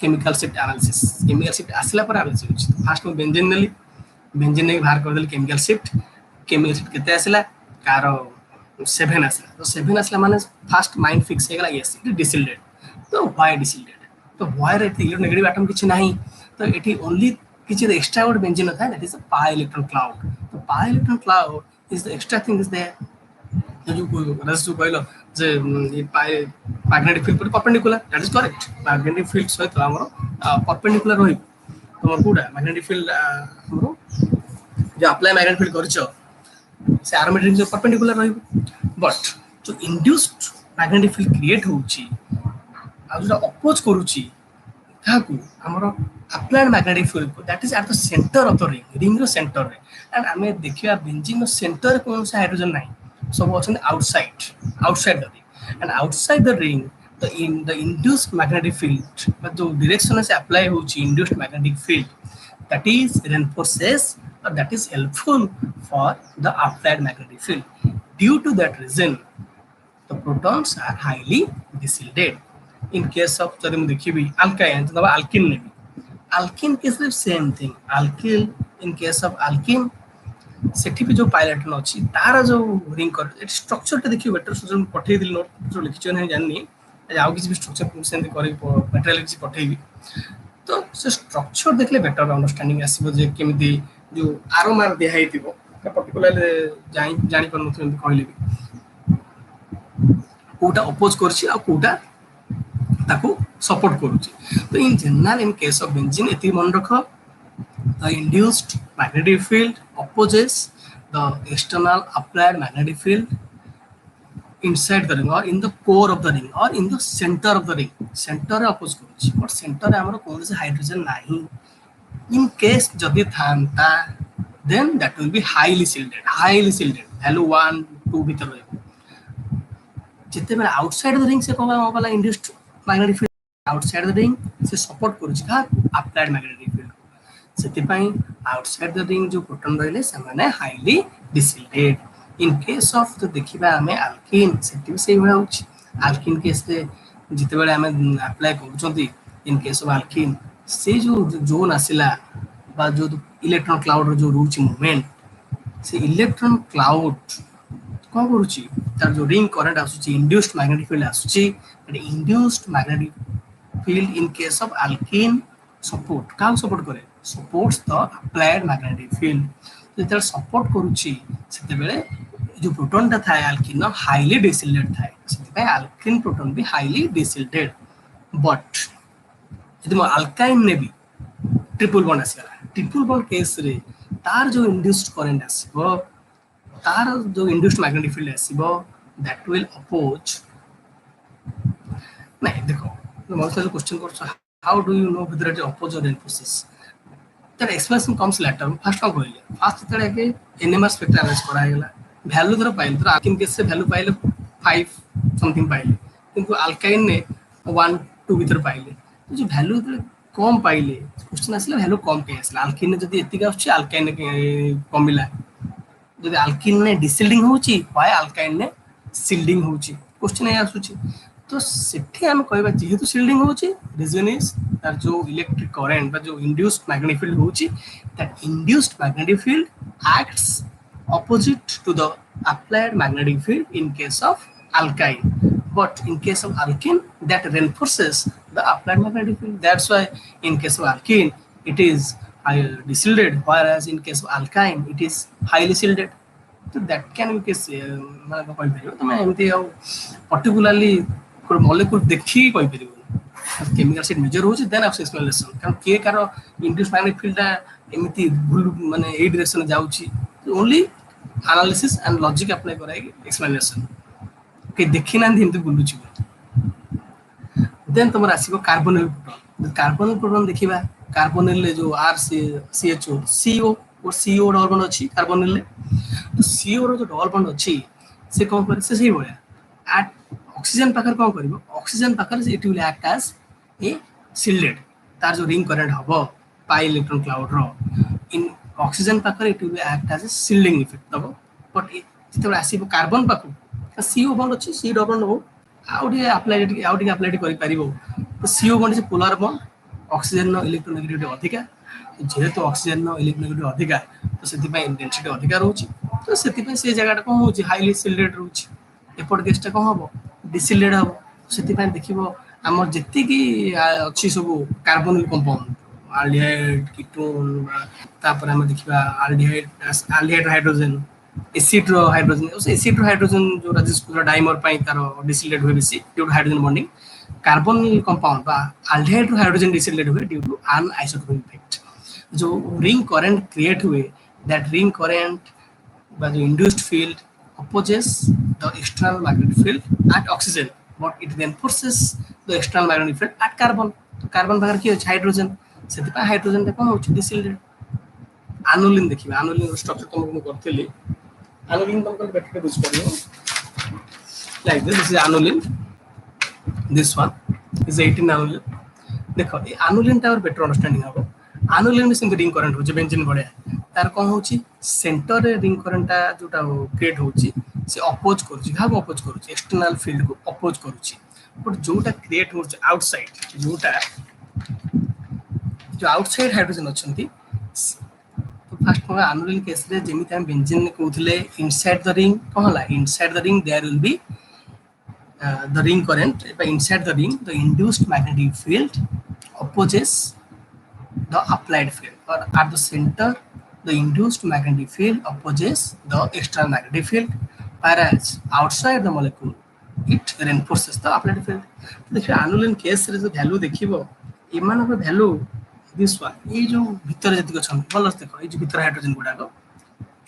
chemical shift analysis chemical shift आसिला पर एनालिसिस होछि फास्ट में बेंजीन ने बाहर कर देल केमिकल शिफ्ट केते आसिला कार 7 आसला तो 7 आसला माने फास्ट माइंड फिक्स हे गला यस इट डिसिल्डेड तो व्हाई डिसिल्डेड तो व्हाई रे इलेक्ट्रोनेगेटिव एटम किछ नाही तो एठी ओनली किछ एक्स्ट्रा आउट बेंजीन था that is a pi electron cloud तो pi electron cloud is the extra thing is there जो रस जो कहलो जे ये पाई मैग्नेटिक फील्ड पर perpendicular that is correct magnetic field सहित हमरो परपेंडिकुलर होई तमर कोडा मैग्नेटिक फील्ड हमरो जो अप्लाई मैग्नेटिक फील्ड करछो से आर्मेटिक जो परपेंडिकुलर रहइबो बट जो इंड्यूस्ड मैग्नेटिक फील्ड क्रिएट होउची आ जो अपोज करूची ताकू हमरो अप्लाइड मैग्नेटिक फील्ड को that is at the centre of the ring रो सेंटर रे एंड हमें देखिया बेंजीन रो सेंटर कोन सा हाइड्रोजन नाही सब अछन outside the ring and outside the ring the induced magnetic field but जो direction से apply होची induced magnetic field that is reinforces or that is helpful for the applied magnetic field due to that reason the protons are highly dissociated in case of जब हम देखिए भी alkyne तो दबा alkene ने भी alkene के सिर्फ same thing alkyl in case of alkene सेठी भी जो पायलट न अछि तार जो रिंग कर स्ट्रक्चर टे देखियो बेटर सो पठे दिल नोट जो लिखियो नहीं जाननी आउ किसी भी स्ट्रक्चर सेंड करी मटेरियल किसी पठेबी तो से स्ट्रक्चर देखले बेटर अंडरस्टैंडिंग आसीबो जे केमिति जो आरोमार दिया हेतिबो पर्टिकुलर जानि पर नथि कहले भी कोटा अपोज करछि आ कोटा ताको सपोर्ट करूछि। तो in general in case of benzene एति मन रख, the induced magnetic field opposes the external applied magnetic field inside the ring or in the core of the ring or in the center of the ring. Center रे oppose करूछि, but center रे हमर कोन से hydrogen नाही। In case जदि थांता then that will be highly shielded value 1 2 भीतर रहे। जिते बेला outside the ring से कहबा वाला induced magnetic field outside the ring से सपोर्ट करूछि का अप्लाइड मैग्नेटिक फील्ड। सेति पई आउटसाइड द रिंग जो प्रोटॉन रहले से माने हाईली डिसिल्डेड। इन केस ऑफ तो देखिबा हमें अल्कीन सेति भी सही होउछि। अल्कीन केस रे जिते बेला हमें अप्लाई करूछंती इन केस ऑफ अल्कीन से जो जोन आसिला बा जो इलेक्ट्रॉन क्लाउड जो रूच मूवमेंट से इलेक्ट्रॉन क्लाउड कौन करूची तार जो रिंग करंट आसुची इंड्यूस्ड मैग्नेटिक फील्ड आसुची induced magnetic field in case of alkyne support का सपोर्ट करे supports the applied magnetic field. तो जेते सपोर्ट करूची सेते बेले जो प्रोटॉन ता थाए अल्कीन न हाईली डिसिल्डेड थाए सेते पे अल्कीन प्रोटॉन भी हाईली डिसिल्डेड। बट यदि म अल्काइन ने भी ट्रिपल बॉन्ड आसीला ट्रिपल बॉन्ड केस रे तार जो इंड्यूस्ड करंट आसीबो तार जो इंड्यूस्ड मैग्नेटिक फील्ड आसीबो दैट विल अपोज नहीं देखो most of the question करछ how do you know whether it oppose or reinforces that explanation comes later। First का कहले फर्स्ट तळे के एनएमआर स्पेक्ट्रा अरेंज करा गेला वैल्यू धर पाइल तो आल्किन केस से वैल्यू पाइले 5 समथिंग पाइले किंतु अल्काइन ने 1 2 भीतर पाइले तो जो वैल्यू कम पाइले क्वेश्चन आसला वैल्यू कम के आसला अल्कीन ने जदी एतिका आछी अल्काइन ने कमिला जदी अल्कीन ने डिसिल्डिंग होची व्हाई अल्काइन ने सिल्डिंग होची क्वेश्चन ए आसुची। तो सेठी हम कहबा जेहेतु सिल्डिंग होची रीजन इज तार जो इलेक्ट्रिक करंट बा जो इंड्यूस्ड मैग्नेटिक फील्ड होची that induced magnetic field acts opposite to the applied magnetic field in case of alkyne, but in case of alkene that reinforces the applied magnetic field। That's why in case of alkene it is shielded, whereas in case of alkyne it is highly shielded। So that can be case मतलब कोई भी तो मैं एमती आओ particularly कोई molecule देखी कोई भी केमिकल सेट मेजर हो देन आप एक्सप्लेनेशन कारण के कार इंड्यूस्ड मैग्नेटिक फील्ड एमती भूल माने ए डायरेक्शन जाउची only analysis and logic apply कराई एक्सप्लेनेशन के देखि ना हिंदी बोलुची। देन तुम आसीबो कार्बोनिल प्रोटॉन कार्बोनिल प्रोटॉन देखिबा कार्बोनिल ले जो R C H O CO और सीओ डबल बॉन्ड अछि कार्बोनिल ले तो सीओ रो जो डबल बॉन्ड अछि से कोन करे से सही बोले एट ऑक्सीजन पाकर कोन करबो ऑक्सीजन पाकर it will act as a shielded तार जो रिंग करंट हबो पाई इलेक्ट्रॉन क्लाउड रो इन ऑक्सीजन पाकर it will act as a shielding effect दबो। बट जिते आसीबो कार्बन पाकु सीओ बॉन्ड अछि सी डबल बॉन्ड हो आउडी अप्लाइड करि परिबो तो सीओ बॉन्ड से पोलर बॉन्ड ऑक्सीजन नो इलेक्ट्रोनेगेटिविटी अधिका जेहेतु ऑक्सीजन नो इलेक्ट्रोनेगेटिविटी अधिका तो सेति पय डेंसिटी अधिका रहउची तो सेति पय से जगह कोन होची हाईली शिल्डेड रहउची एपोर्ट गेस्टा कोन हबो डिसिल्डेड हबो सेति पय देखिबो हमर जति की अछि सब कार्बोनिल कंपाउंड आल्डिहाइड कीटोन तापर हम देखिबा आल्डिहाइड हाइड्रोजन एसिड रो हाइड्रोजन उस एसिड रो हाइड्रोजन जो रजिस्टर डाइमर पय तार डिसिल्डेड होय बेसी due to hydrogen bonding carbonyl compound बा आल्डिहाइड रो हाइड्रोजन डिसिल्डेड होय due to N isotopic effect. जो रिंग करंट क्रिएट हुए दैट रिंग करंट बा जो induced field opposes the external magnetic field at oxygen but it reinforces the external magnetic field at carbon। तो carbon बाहर की अछि hydrogen सेति पय हाइड्रोजन त कोन होछि डिसिल्डेड। एनुलिन देखिबा एनुलिन स्ट्रक्चर तुमको करथली एनुलिन तुमको बेटर बुझ परियो like this is annulene this one is 18 annulene देखो ए एनुलिन टावर बेटर अंडरस्टैंडिंग हबो एनुलिन में सिंग रिंग करंट होछि बेंजीन बढ़िया तार कोन होछि सेंटर रे रिंग करंट जोटा क्रिएट होछि से अपोज करूछि का अपोज करूछि एक्सटर्नल फील्ड को अपोज करूछि बट जोटा क्रिएट होछि आउटसाइड जोटा जो आउटसाइड हाइड्रोजन अछंती तो फर्स्ट में एनुलिन केस रे जेमिति हम बेंजीन ने कहउथले इनसाइड द रिंग कहला inside the ring there will be the ring current by inside the ring the induced magnetic field opposes the applied field or at the center the induced magnetic field opposes the external magnetic field whereas outside the molecule it reinforces the applied field. देखिए aniline case रे जो value देखिबो एमानक value this one ए जो भितर जति छन भलस देखो ए जो भितर हाइड्रोजन गुडाको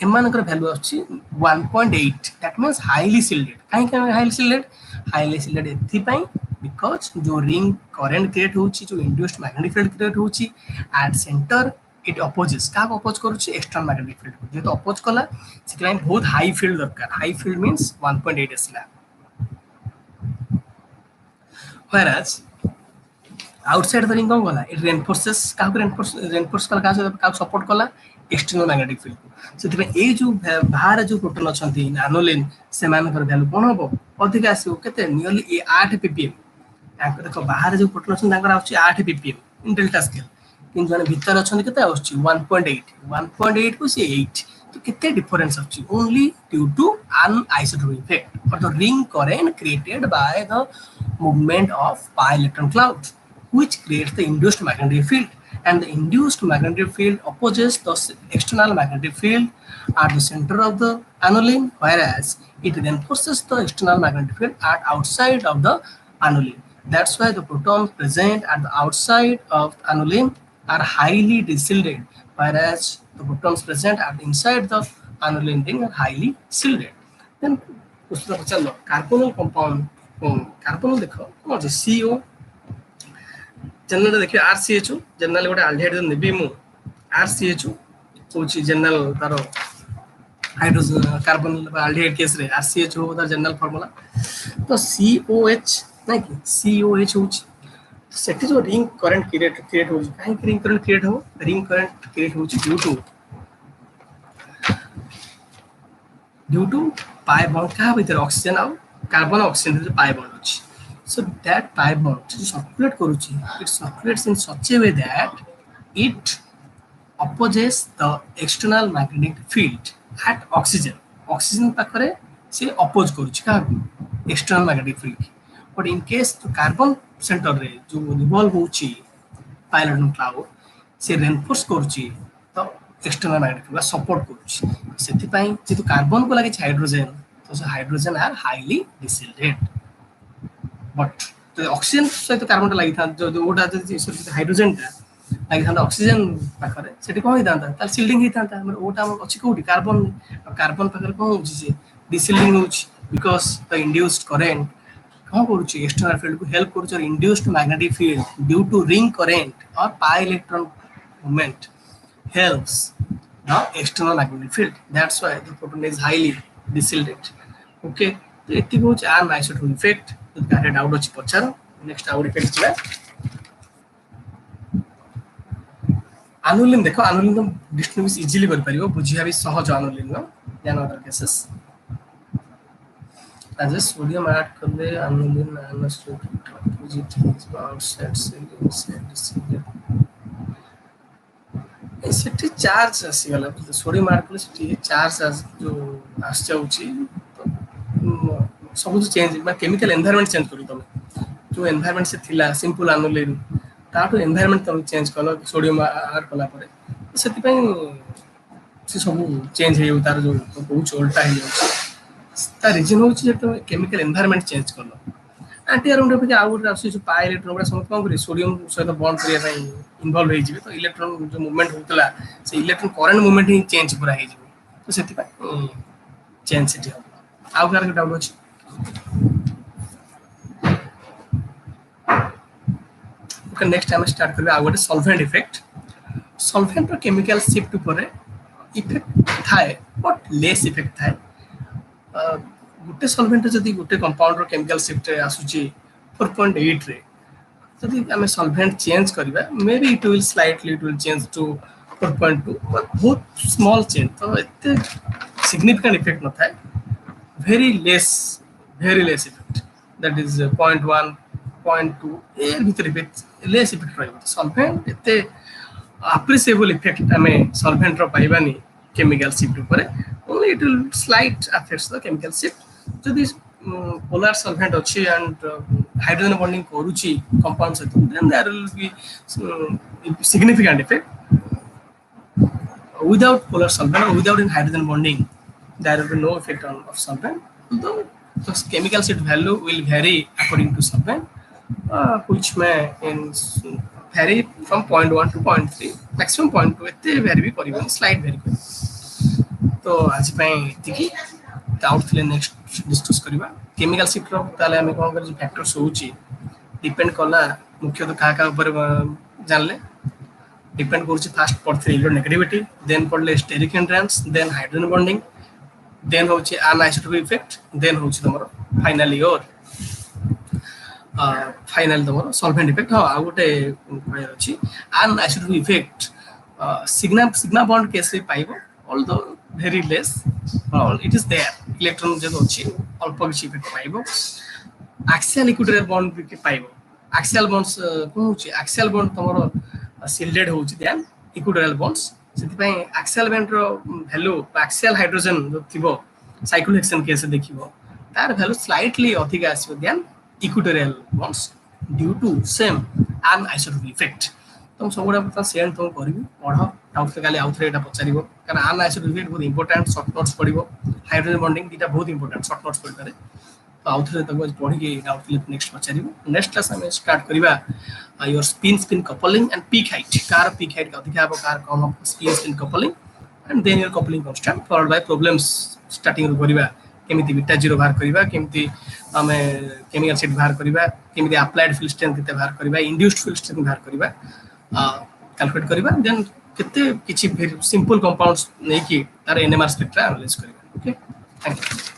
एमानकर value आछि 1.8 that means highly shielded काहे highly shielded एथि पई because जो ring current create होछि जो induced magnetic field create होछि at center it opposes का oppose करूछि external magnetic field जे तो oppose कला सेकलाइन बहुत high field दरकार high field means 1.8 असला whereas outside the ring कला it reinforces का reinforce कला का support कला external magnetic field से ए जो बाहर जो प्रोटॉन अछंती एनोलिन से मानकर वैल्यू कोन होबो अधिक आसीओ केते नियरली 8 ppm ताको देखो बाहर जो प्रोटॉन अछन ताकर आउची 8 ppm इन डेल्टा स्केल किन जने भीतर अछन केते आउची 1.8 को से 8 तो केते डिफरेंस आउची only due to N isotopic effect और the ring current created by the movement of pi electron cloud which creates the induced magnetic field and the induced magnetic field opposes the external magnetic field at the center of the aniline whereas it reinforces the external magnetic field at outside of the aniline. That's why the protons present at the outside of the aniline are highly shielded whereas the protons present at inside the aniline ring are highly shielded. Then उसका चलो carbonyl compound carbonyl देखो कौन है CO general देखिए RCHO general गोटे aldehyde जो नेबी मु RCHO होची जनरल तारो हाइड्रोजन कार्बन अल्डिहाइड केस रे RCHO द जनरल फार्मूला तो COH नहीं कि COH होची सेठी जो रिंग करंट क्रिएट होची काहे रिंग करंट क्रिएट हो रिंग करंट क्रिएट होची ड्यू टू पाई बॉन्ड का भीतर ऑक्सीजन और कार्बन ऑक्सीजन जो पाई बॉन्ड होची. So that pi bond circulate करूची it circulates in such a way that it opposes the external magnetic field at oxygen पाखरे से oppose करूची का external magnetic field but in case तो carbon center रे जो revolve होची pi electron cloud से reinforce करूची तो external magnetic field support करूची सेति पई जे तो कार्बन को लागे हाइड्रोजन तो hydrogen are highly shielded but the oxygen सहित कार्बन लागि था जो ओटा हाइड्रोजन ता लागि था ऑक्सीजन पाखरे सेठी कोन हितांता ताल सील्डिंग हितांता हमर ओटा हम अछि कोठी कार्बन पाखरे कोन होछि जे डिसील्डिंग होछि बिकॉज़ द इंड्यूस्ड करंट कोन करूछि एक्सटर्नल फील्ड को हेल्प करूछि और induced magnetic field due to ring current और pi electron movement helps the external magnetic field. That's why the proton is highly shielded. Okay, तो एति होछ an isotope effect तो कार्य डाउट अछि पछार नेक्स्ट आउट इफेक्ट छिला अनुलिन देखो अनुलिन तो डिस्टिंग्विश इजीली कर परिबो बुझिया भी सहज अनुलिन न then other cases as a sodium add करले अनुलिन anisotropy opposite outside cell सेठी चार्ज आसी गला सोडियम ऐड करले सेठी चार्ज जो आस जाउची तो सब चेंज बा केमिकल एनवायरनमेंट चेंज करू तमे जो एनवायरनमेंट से थिला सिंपल अनुलिन ताटो एनवायरनमेंट तमे चेंज कलो सोडियम ऐड कला परे सेति पई से सब चेंज हे उतार जो बहुत उल्टा हे ता रीजन होची जे तो केमिकल एनवायरनमेंट चेंज कलो एंटी अराउंड पे आउट आसी जो पाई इलेक्ट्रॉन गुडा सब कोन करी सोडियम सहित बॉन्ड करिया पई इन्वॉल्व हे जिवे तो इलेक्ट्रॉन जो मूवमेंट होतला से इलेक्ट्रॉन करंट मूवमेंट ही चेंज पूरा हे जिवे तो सेति पई चेंज सेति हो आउ कार के डाउट अछि ओके नेक्स्ट टाइम स्टार्ट करबे आ गोटे सॉल्वेंट इफेक्ट सॉल्वेंट और केमिकल शिफ्ट ऊपर इफेक्ट थाए बट लेस इफेक्ट थाए गोटे सॉल्वेंट जदी गोटे कंपाउंड रो केमिकल शिफ्ट आसुची 4.8 रे जदी हमें सॉल्वेंट चेंज करबा may be it will slightly it will change to 4.2 but बहुत स्मॉल चेंज तो इतने सिग्निफिकेंट इफेक्ट न थाए very less effect that is 0.1 0.2 एर भीतर इफेक्ट लेस इफेक्ट रहबो सॉल्वेंट एते appreciable effect हमें सॉल्वेंट रो पाइबानी केमिकल शिफ्ट ऊपर only it will slight affects the chemical shift जदी polar solvent अछि and hydrogen bonding करूची compound से then there will be significant effect without polar solvent or without in hydrogen bonding there will be no effect on of solvent though तो chemical sheet value will vary according to solvent, which may in vary from 0.1 to 0.3 maximum 0.2 एते vary भी करिबन slide vary करिबन। तो आज पई एतिकी doubt थिले next discuss करिबा chemical sheet रो ताले हम कोन कर फैक्टर्स होउची डिपेंड कला मुख्यतः का ऊपर जानले डिपेंड करूची फास्ट पढ़थि इलेक्ट्रोनेगेटिविटी देन पढ़ले steric hindrance then hydrogen bonding then होची अनआइसोटोपिक इफेक्ट देन होची तमरो फाइनली और फाइनल तमरो सॉल्वेंट इफेक्ट हा आ गोटे कहै अछि anisotropic effect sigma bond case रे पाइबो although very less it is there electron जे अछि अल्प किछि इफेक्ट पाइबो एक्सियल इक्विटोरियल बॉन्ड भी पाइबो एक्सियल बॉन्ड्स कोन होची एक्सियल बॉन्ड तमरो शिल्डेड होची देन इक्विटोरियल बॉन्ड्स सेति पई एक्सियल बॉन्ड रो वैल्यू एक्सियल हाइड्रोजन जो थिबो साइक्लोहेक्सेन केस देखिबो तार वैल्यू स्लाइटली अधिक आसीबो than equatorial bonds due to same anisotropic effect तुम सबुडा पता शेयर तुम करबी पढ डाउट के खाली आउथरे एटा पचारिबो कारण अनआइसोटोपिक इफेक्ट बहुत इंपोर्टेंट शॉर्ट नोट्स पढिबो हाइड्रोजन बॉन्डिंग दीटा बहुत इंपोर्टेंट शॉर्ट नोट्स पढि पारे तो आउथरे तक पढि के डाउट के नेक्स्ट पचारिबो नेक्स्ट क्लास में स्टार्ट करबा your spin coupling and peak height कार पीक हाइट अधिक आबो कार कम हो spin coupling and then your coupling constant followed by problems starting रो करबा केमिति बीटा जीरो बाहर करबा केमिति हमें केमिकल शीट बाहर करबा केमिति अप्लाइड फील्ड स्ट्रेंथ केते बाहर करबा इंड्यूस्ड फील्ड स्ट्रेंथ बाहर करबा कैलकुलेट करबा देन केते किछि सिंपल कंपाउंड्स नै कि तार एनएमआर स्पेक्ट्रा एनालाइज करबा ओके थैंक यू